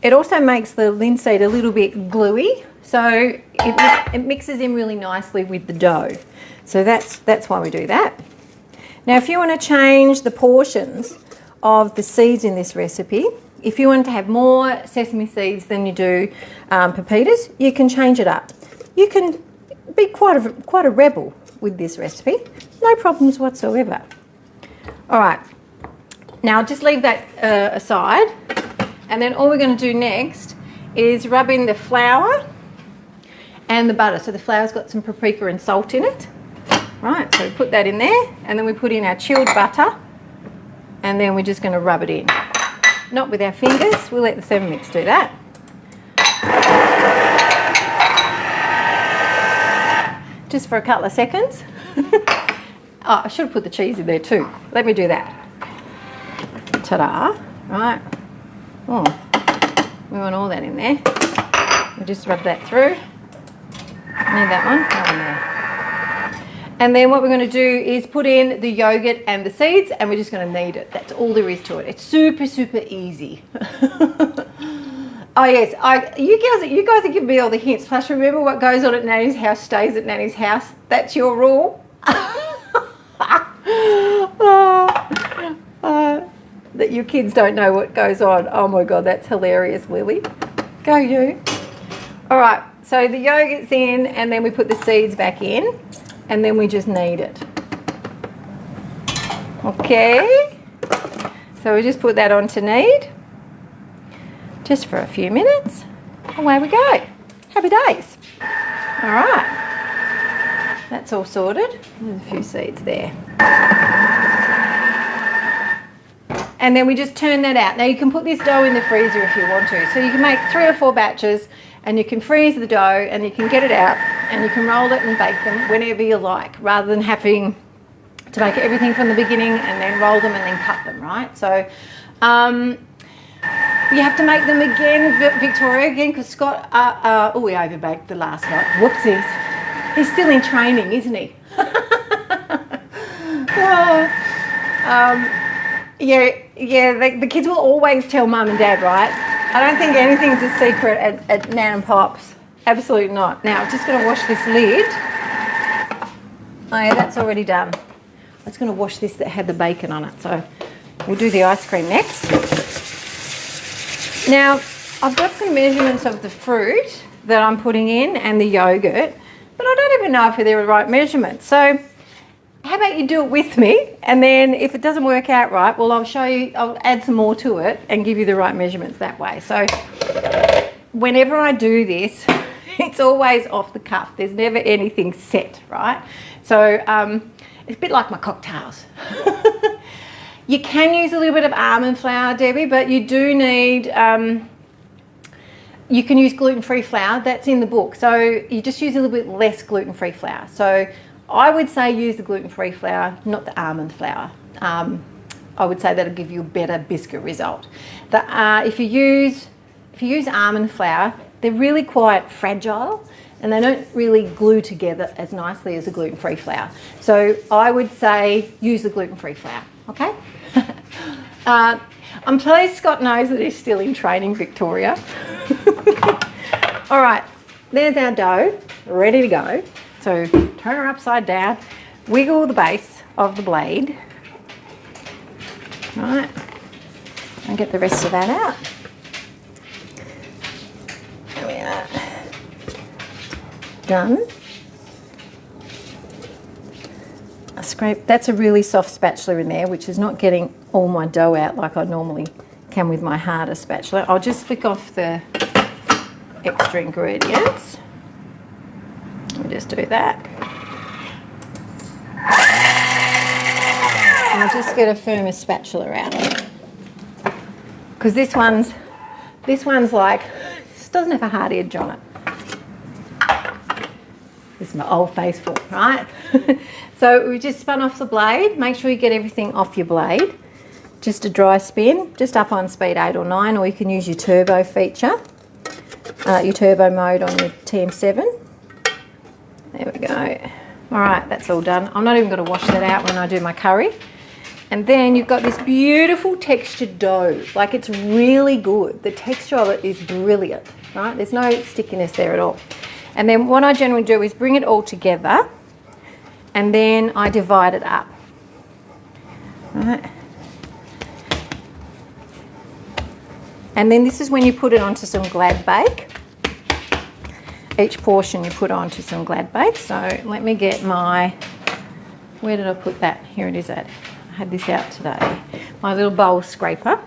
it also makes the linseed a little bit gluey, so it mixes in really nicely with the dough. So that's why we do that. Now, if you want to change the portions of the seeds in this recipe, if you want to have more sesame seeds than you do pepitas, you can change it up. You can be quite a rebel with this recipe, no problems whatsoever. All right, now just leave that aside, and then all we're going to do next is rub in the flour and the butter. So the flour's got some paprika and salt in it. Right, so we put that in there, and then we put in our chilled butter, and then we're just going to rub it in. Not with our fingers, we'll let the Thermomix do that. Just for a couple of seconds. Oh, I should have put the cheese in there too. Let me do that. Ta-da, right. Oh, we want all that in there. We'll just rub that through. Need that one, that one there. And then what we're going to do is put in the yogurt and the seeds, and we're just going to knead it. That's all there is to it. It's super, super easy. Oh yes, you guys are giving me all the hints. Plus, remember, what goes on at Nanny's house stays at Nanny's house. That's your rule. That your kids don't know what goes on. Oh my God, that's hilarious, Lily. Go you. All right, so the yogurt's in, and then we put the seeds back in, and then we just knead it. Okay, so we just put that on to knead, just for a few minutes. Away we go. Happy days. All right, that's all sorted. There's a few seeds there. And then we just turn that out. Now you can put this dough in the freezer if you want to. So you can make 3 or 4 batches, and you can freeze the dough, and you can get it out, and you can roll it and bake them whenever you like, rather than having to make everything from the beginning and then roll them and then cut them, right? So you have to make them again, Victoria, again, because Scott, oh, we overbaked the last night. Whoopsies. He's still in training, isn't he? Yeah, the kids will always tell Mum and Dad, right? I don't think anything's a secret at Nan and Pop's. Absolutely not. Now, I'm just going to wash this lid. Oh yeah, that's already done. I'm just going to wash this that had the bacon on it. So we'll do the ice cream next. Now, I've got some measurements of the fruit that I'm putting in and the yogurt, but I don't even know if they're the right measurements. So how about you do it with me, and then if it doesn't work out right, well, I'll show you, I'll add some more to it and give you the right measurements that way. So whenever I do this, it's always off the cuff. There's never anything set, right? So it's a bit like my cocktails. You can use a little bit of almond flour, Debbie, but you do need, you can use gluten-free flour. That's in the book. So you just use a little bit less gluten-free flour. So I would say use the gluten-free flour, not the almond flour. I would say that'll give you a better biscuit result. If you use almond flour, they're really quite fragile, and they don't really glue together as nicely as a gluten-free flour. So I would say use the gluten-free flour, okay? I'm pleased Scott knows that he's still in training, Victoria. All right, there's our dough, ready to go. So turn her upside down, wiggle the base of the blade, right, and get the rest of that out. There we are. Done. I scrape, that's a really soft spatula in there, which is not getting all my dough out like I normally can with my harder spatula. I'll just flick off the extra ingredients. We'll just do that. And I'll just get a firmer spatula out. Because this one's like, this doesn't have a hard edge on it. This is my old faithful, right? So we just spun off the blade. Make sure you get everything off your blade. Just a dry spin, just up on speed 8 or 9, or you can use your turbo feature, your turbo mode on your TM7. There we go. All right, that's all done. I'm not even going to wash that out when I do my curry. And then you've got this beautiful textured dough. Like, it's really good. The texture of it is brilliant, right? There's no stickiness there at all. And then what I generally do is bring it all together and then I divide it up, right? And then this is when you put it onto some Glad Bake. Each portion you put onto some Glad Bake. So let me get my, where did I put that? Here it is at. I had this out today. My little bowl scraper.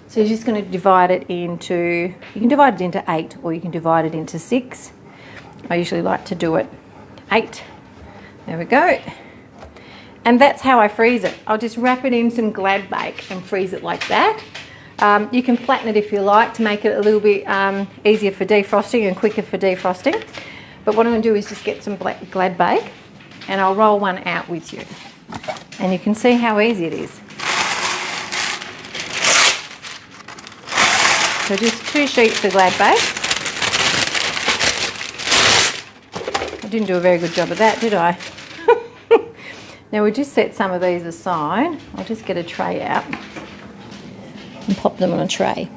So you're just going to divide it into, you can divide it into 8 or you can divide it into 6. I usually like to do it 8. There we go. And that's how I freeze it. I'll just wrap it in some Glad Bake and freeze it like that. You can flatten it if you like to make it a little bit easier for defrosting and quicker for defrosting. But what I'm going to do is just get some Glad Bake and I'll roll one out with you. And you can see how easy it is. So just 2 sheets of Glad Bake. I didn't do a very good job of that, did I? Now we'll just set some of these aside. I'll just get a tray out and pop them on a tray.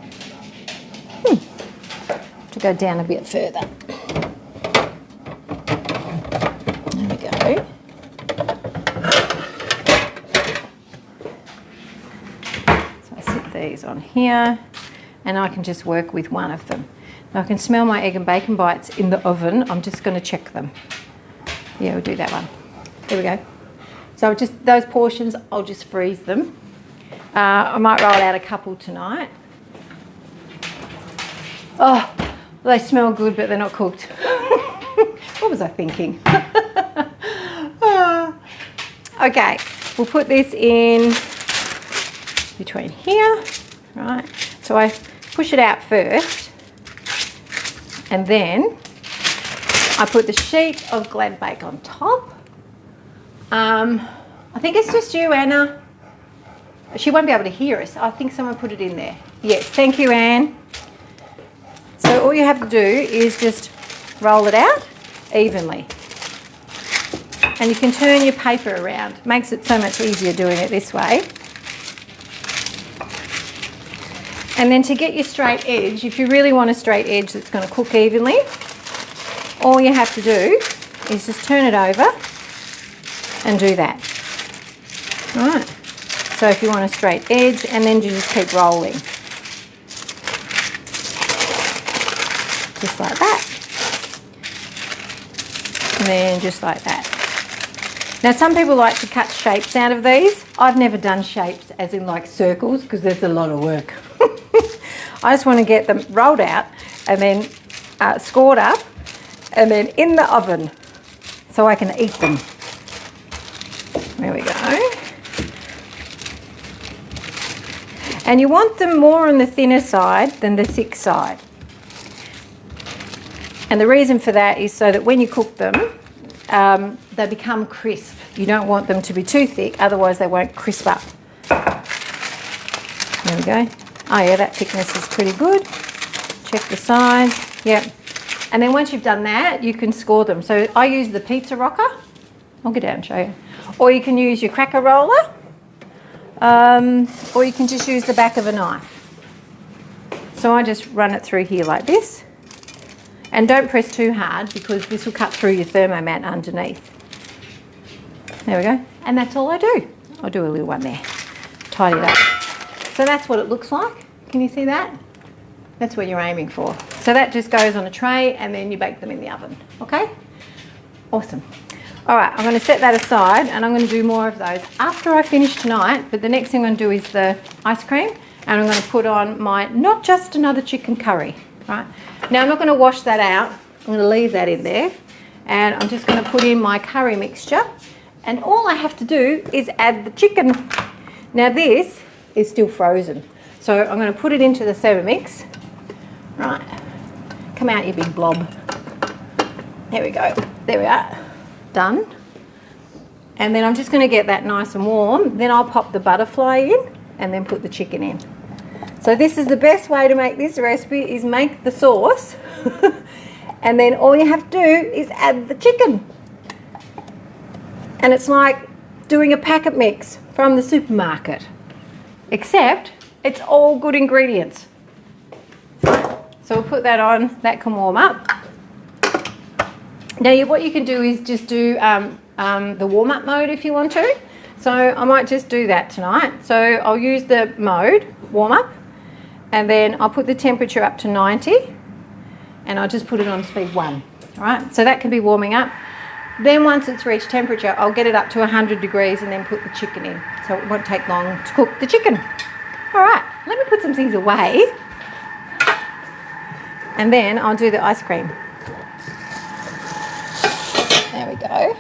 To go down a bit further. There we go. So I set these on here and I can just work with one of them. Now I can smell my egg and bacon bites in the oven. I'm just going to check them. Yeah, we'll do that one. There we go. So just those portions, I'll just freeze them. I might roll out a couple tonight. Oh, they smell good, but they're not cooked. What was I thinking? Okay, we'll put this in between here, right? So I push it out first, and then I put the sheet of Glad Bake on top. I think it's just you, Anna. She won't be able to hear us. I think someone put it in there. Yes, thank you, Anne. So all you have to do is just roll it out evenly. And you can turn your paper around. Makes it so much easier doing it this way. And then to get your straight edge, if you really want a straight edge that's going to cook evenly, all you have to do is just turn it over and do that. Right. So if you want a straight edge, and then you just keep rolling. Just like that. And then just like that. Now some people like to cut shapes out of these. I've never done shapes as in like circles because there's a lot of work. I just want to get them rolled out and then scored up and then in the oven so I can eat them. There we go. And you want them more on the thinner side than the thick side. And the reason for that is so that when you cook them, they become crisp. You don't want them to be too thick, otherwise they won't crisp up. There we go. Oh yeah, that thickness is pretty good. Check the sides. Yep. And then once you've done that, you can score them. So I use the pizza rocker. I'll get out and show you. Or you can use your cracker roller. Or you can just use the back of a knife. So I just run it through here like this. And don't press too hard because this will cut through your thermomat underneath. There we go. And that's all I do. I'll do a little one there. Tidy it up. So that's what it looks like. Can you see that? That's what you're aiming for. So that just goes on a tray and then you bake them in the oven. Okay? Awesome. All right, I'm going to set that aside and I'm going to do more of those after I finish tonight. But the next thing I'm going to do is the ice cream and I'm going to put on my not just another chicken curry. Right? Now I'm not going to wash that out. I'm going to leave that in there and I'm just going to put in my curry mixture and all I have to do is add the chicken. Now this is still frozen. So I'm going to put it into the Thermomix. Right. Come out, you big blob. There we go. There we are. Done. And then I'm just going to get that nice and warm. Then I'll pop the butterfly in and then put the chicken in. So this is the best way to make this recipe is make the sauce and then all you have to do is add the chicken. And it's like doing a packet mix from the supermarket. Except it's all good ingredients. So we'll put that on, that can warm up. Now what you can do is just do the warm-up mode if you want to. So I might just do that tonight. So I'll use the mode, warm-up, and then I'll put the temperature up to 90 and I'll just put it on speed 1. All right, so that can be warming up. Then once it's reached temperature, I'll get it up to 100 degrees and then put the chicken in. So it won't take long to cook the chicken. All right, let me put some things away. And then I'll do the ice cream. There we go.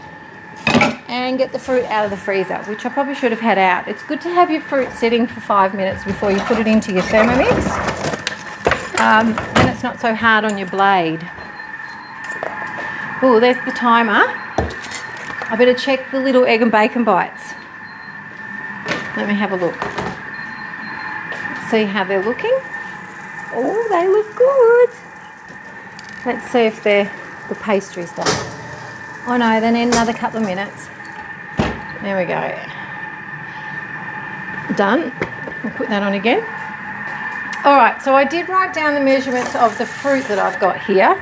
And get the fruit out of the freezer, which I probably should have had out. It's good to have your fruit sitting for 5 minutes before you put it into your Thermomix. Then it's not so hard on your blade. Oh, there's the timer. I better check the little egg and bacon bites. Let me have a look. Let's see how they're looking. Oh, they look good. Let's see if the pastry's done. Oh no, they need another couple of minutes. There we go. Done. We'll put that on again. All right, so I did write down the measurements of the fruit that I've got here.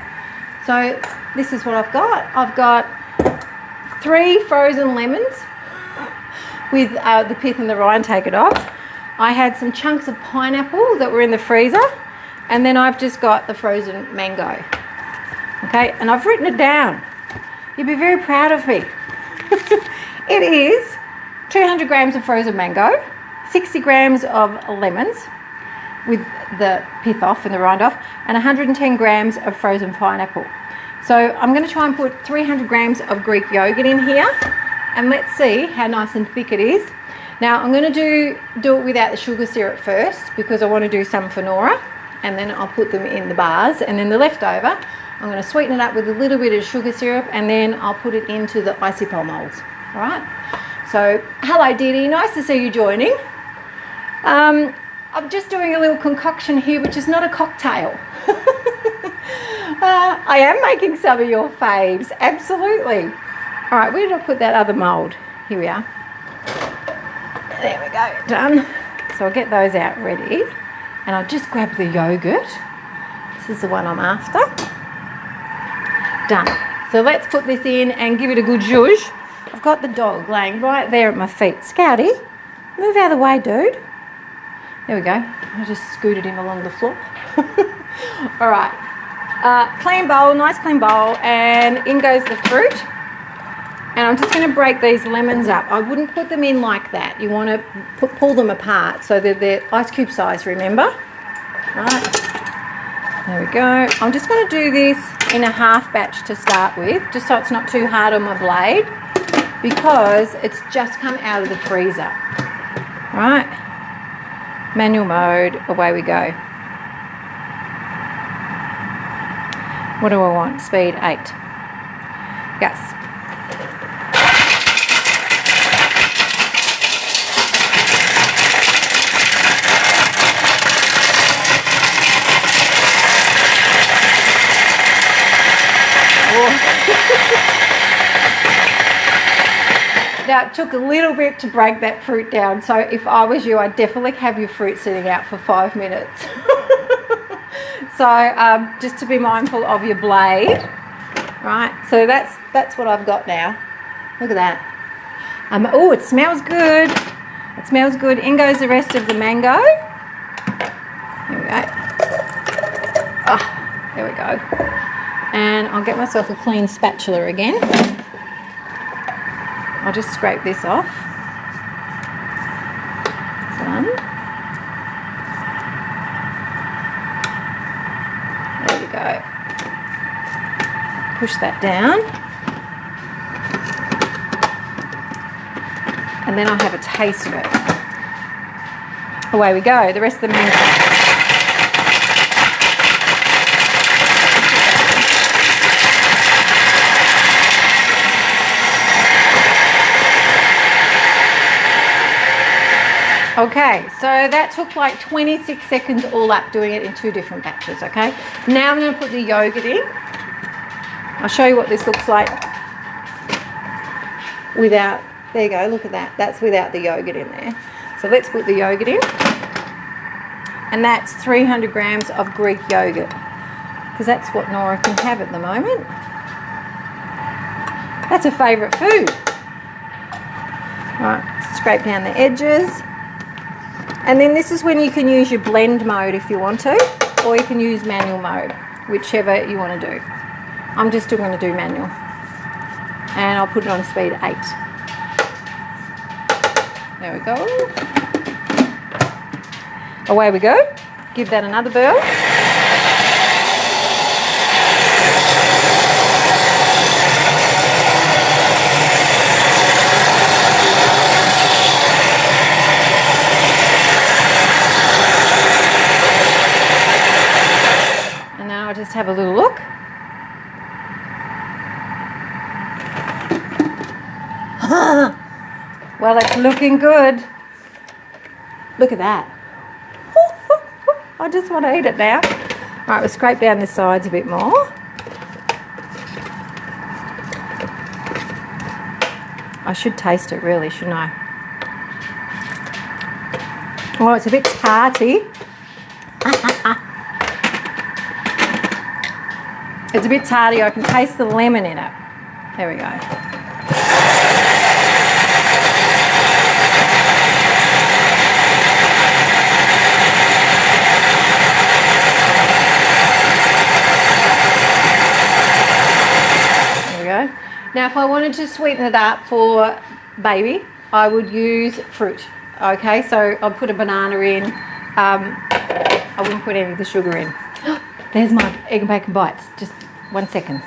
So this is what I've got. I've got 3 frozen lemons with the pith and the rind taken off. I had some chunks of pineapple that were in the freezer, and then I've just got the frozen mango. Okay, and I've written it down. You'd be very proud of me. It is 200 grams of frozen mango, 60 grams of lemons with the pith off and the rind off, and 110 grams of frozen pineapple. So I'm going to try and put 300 grams of Greek yogurt in here, and let's see how nice and thick it is. Now I'm going to do it without the sugar syrup first because I want to do some for Nora, and then I'll put them in the bars, and then the leftover I'm going to sweeten it up with a little bit of sugar syrup, and then I'll put it into the icy pole molds. All right. So hello Didi, nice to see you joining. I'm just doing a little concoction here, which is not a cocktail. I am making some of your faves, absolutely. All right, where did I put that other mould? Here we are. There we go, done. So I'll get those out ready, and I'll just grab the yogurt. This is the one I'm after. Done. So let's put this in and give it a good zhuzh. I've got the dog laying right there at my feet. Scouty, move out of the way, dude. There we go. I just scooted him along the floor. All right. Clean bowl, nice clean bowl, and in goes the fruit. And I'm just going to break these lemons up. I wouldn't put them in like that. You want to pull them apart so that they're ice cube size, remember? Right. There we go. I'm just going to do this in a half batch to start with, just so it's not too hard on my blade, because it's just come out of the freezer. Right. Manual mode, away we go. What do I want? Speed 8. Yes. Now it took a little bit to break that fruit down, so if I was you, I'd definitely have your fruit sitting out for 5 minutes. So just to be mindful of your blade, right? So that's what I've got now. Look at that. Oh, it smells good. It smells good. In goes the rest of the mango. Here we go. Oh, there we go. And I'll get myself a clean spatula again. I'll just scrape this off. Done. There we go. Push that down. And then I'll have a taste of it. Away we go. The rest of the mango. Okay, so that took like 26 seconds all up, doing it in 2 different batches, okay? Now I'm going to put the yogurt in. I'll show you what this looks like without There you go, look at that. That's without the yogurt in there. So let's put the yogurt in. And that's 300 grams of Greek yogurt, because that's what Nora can have at the moment. That's a favourite food. Right, scrape down the edges. And then this is when you can use your blend mode if you want to, or you can use manual mode, whichever you want to do. I'm just still going to do manual. And I'll put it on speed 8. There we go. Away we go. Give that another burn. And now I'll just have a little look. Well, it's looking good. Look at that. I just want to eat it now. All right, we'll scrape down the sides a bit more. I should taste it really, shouldn't I? Oh, it's a bit tarty. It's a bit tarty. I can taste the lemon in it. There we go. Now, if I wanted to sweeten it up for baby, I would use fruit. Okay, so I'll put a banana in. I wouldn't put any of the sugar in. There's my egg and bacon bites. Just 1 second.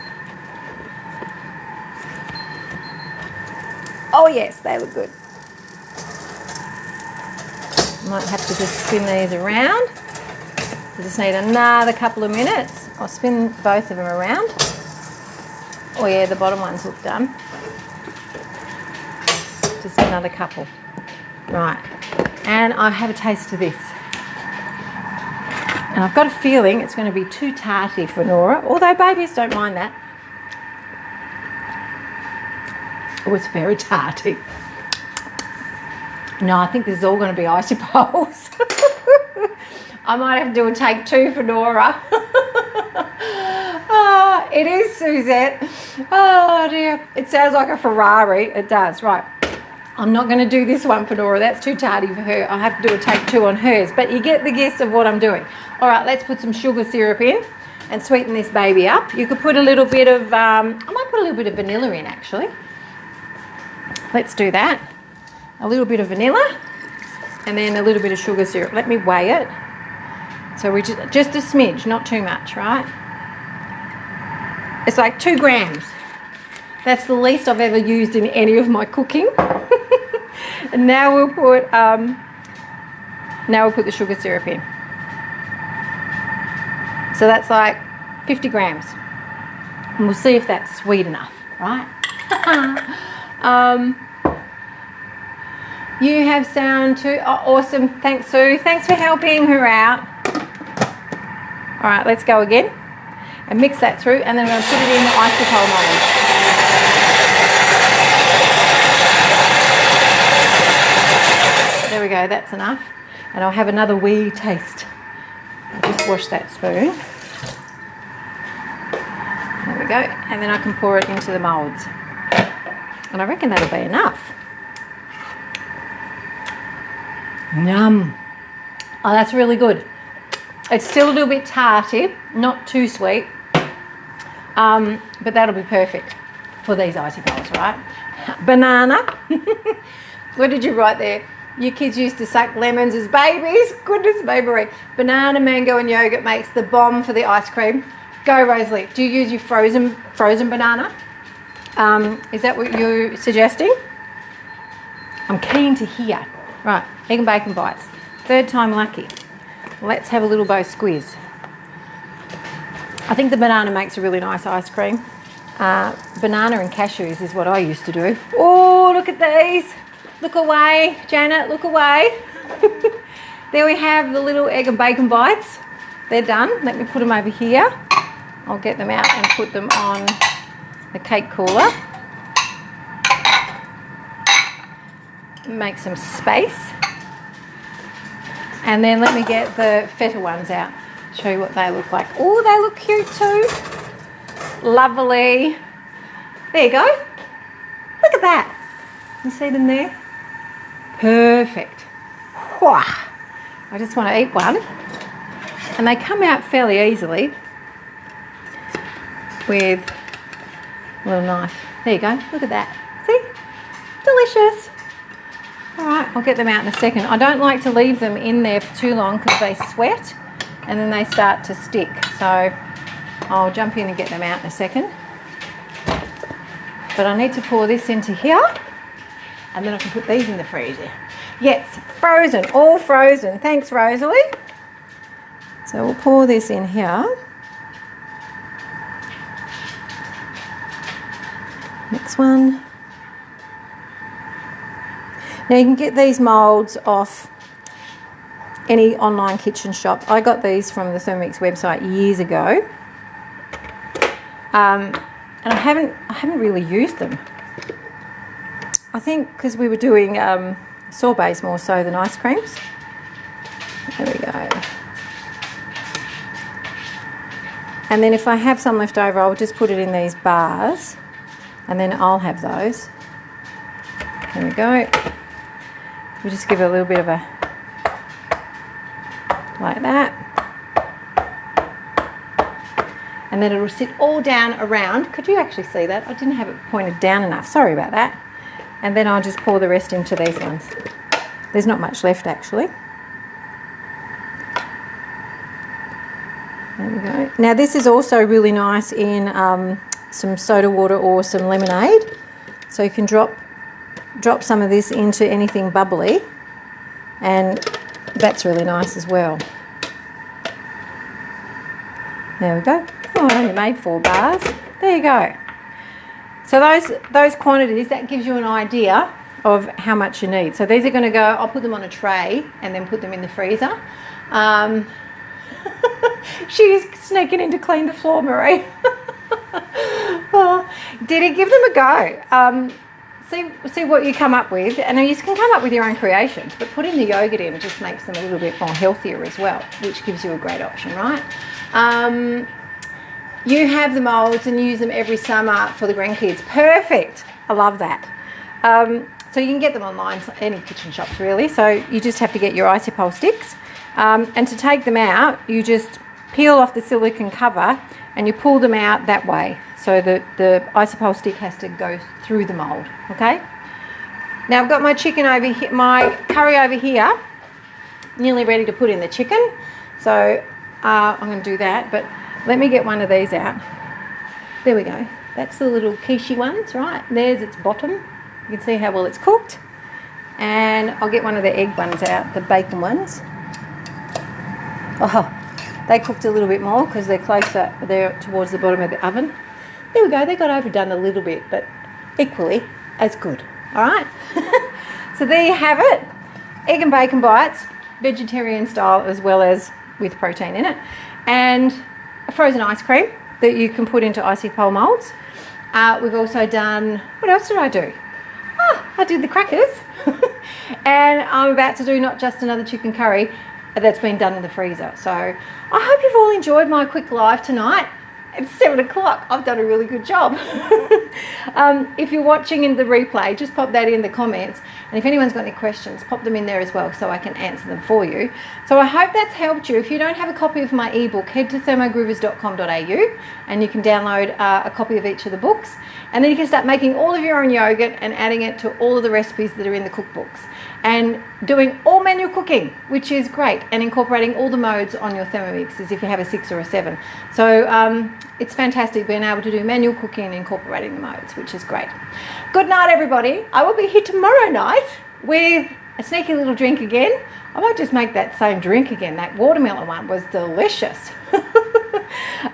Oh yes, they look good. Might have to just spin these around. I just need another couple of minutes. I'll spin both of them around. Oh yeah, the bottom ones look done. Just another couple. Right, and I have a taste of this. And I've got a feeling it's going to be too tarty for Nora, although babies don't mind that. Oh, it's very tarty. No, I think this is all going to be icy poles. I might have to do a take 2 for Nora. Oh, it is, Suzette. Oh dear, it sounds like a Ferrari. It does, right. I'm not going to do this one for Nora. That's too tardy for her. I have to do a take 2 on hers, but you get the gist of what I'm doing. All right, let's put some sugar syrup in and sweeten this baby up. You could put a little bit of, I might put a little bit of vanilla in actually. Let's do that. A little bit of vanilla and then a little bit of sugar syrup. Let me weigh it. So we just a smidge, not too much, right? It's like 2 grams. That's the least I've ever used in any of my cooking. And now we'll put the sugar syrup in. So that's like 50 grams. And we'll see if that's sweet enough, right? You have sound too. Oh, awesome. Thanks, Sue. Thanks for helping her out. All right, let's go again. And mix that through, and then I'm going to put it in the isopole mold. There we go, that's enough. And I'll have another wee taste. I'll just wash that spoon. There we go. And then I can pour it into the moulds. And I reckon that'll be enough. Yum. Oh, that's really good. It's still a little bit tarty, not too sweet. But that'll be perfect for these icy poles, right? Banana. What did you write there? Your kids used to suck lemons as babies. Goodness me, Marie. Banana, mango and yogurt makes the bomb for the ice cream. Go, Rosalie. Do you use your frozen banana? Is that what you're suggesting? I'm keen to hear. Right, egg and bacon bites. 3rd time lucky. Let's have a little bow squeeze. I think the banana makes a really nice ice cream. Banana and cashews is what I used to do. Oh, look at these. Look away, Janet, look away. There we have the little egg and bacon bites. They're done. Let me put them over here. I'll get them out and put them on the cake cooler. make some space. And then let me get the feta ones out. Show you what they look like. Oh, they look cute too. Lovely. There you go. Look at that. You see them there? Perfect. Wah. I just want to eat one. And they come out fairly easily with a little knife. There you go. Look at that. See? Delicious. All right, I'll get them out in a second. I don't like to leave them in there for too long because they sweat and then they start to stick. So I'll jump in and get them out in a second. But I need to pour this into here and then I can put these in the freezer. Yes, frozen, all frozen. Thanks, Rosalie. So we'll pour this in here. Next one. Now you can get these moulds off any online kitchen shop. I got these from the Thermomix website years ago, and I haven't really used them. I think because we were doing sorbets more so than ice creams. There we go. And then if I have some left over, I'll just put it in these bars, and then I'll have those. There we go. We'll just give it a little bit of a, like that. And then it'll sit all down around. Could you actually see that? I didn't have it pointed down enough. Sorry about that. And then I'll just pour the rest into these ones. There's not much left actually. There we go. Now this is also really nice in some soda water or some lemonade. So you can drop some of this into anything bubbly, and that's really nice as well. There we go. Oh, I only made 4 bars. There you go. So those quantities, that gives you an idea of how much you need. So these are going to go, I'll put them on a tray and then put them in the freezer. She's sneaking in to clean the floor, Marie. Oh, did it? Give them a go. See what you come up with, and you can come up with your own creations, but putting the yogurt in just makes them a little bit more healthier as well, which gives you a great option, right? You have the moulds and use them every summer for the grandkids. Perfect. I love that. So you can get them online, any kitchen shops really. So you just have to get your isopole sticks, and to take them out, you just peel off the silicone cover and you pull them out that way. So the isopole stick has to go through the mould, okay? Now I've got my chicken over here, my curry over here, nearly ready to put in the chicken. So I'm going to do that, but let me get one of these out. There we go. That's the little quiche ones, right? There's its bottom. You can see how well it's cooked. And I'll get one of the egg ones out, the bacon ones. Oh, they cooked a little bit more because they're closer, they're towards the bottom of the oven. There we go, they got overdone a little bit, but equally as good, all right? So there you have it, egg and bacon bites, vegetarian style as well as with protein in it, and a frozen ice cream that you can put into isopole moulds. We've also done, what else did I do? I did the crackers, and I'm about to do not just another chicken curry that's been done in the freezer. So I hope you've all enjoyed my quick live tonight. It's 7 o'clock. I've done a really good job. If you're watching in the replay, just pop that in the comments. And if anyone's got any questions, pop them in there as well so I can answer them for you. So I hope that's helped you. If you don't have a copy of my ebook, head to thermogroovers.com.au and you can download a copy of each of the books. And then you can start making all of your own yogurt and adding it to all of the recipes that are in the cookbooks. And doing all manual cooking, which is great, and incorporating all the modes on your Thermomix as if you have a 6 or a 7. So it's fantastic being able to do manual cooking and incorporating the modes, which is great. Good night, everybody. I will be here tomorrow night with a sneaky little drink again. I might just make that same drink again. That watermelon one was delicious.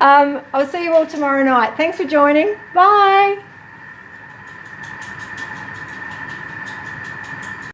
I'll see you all tomorrow night. Thanks for joining. Bye.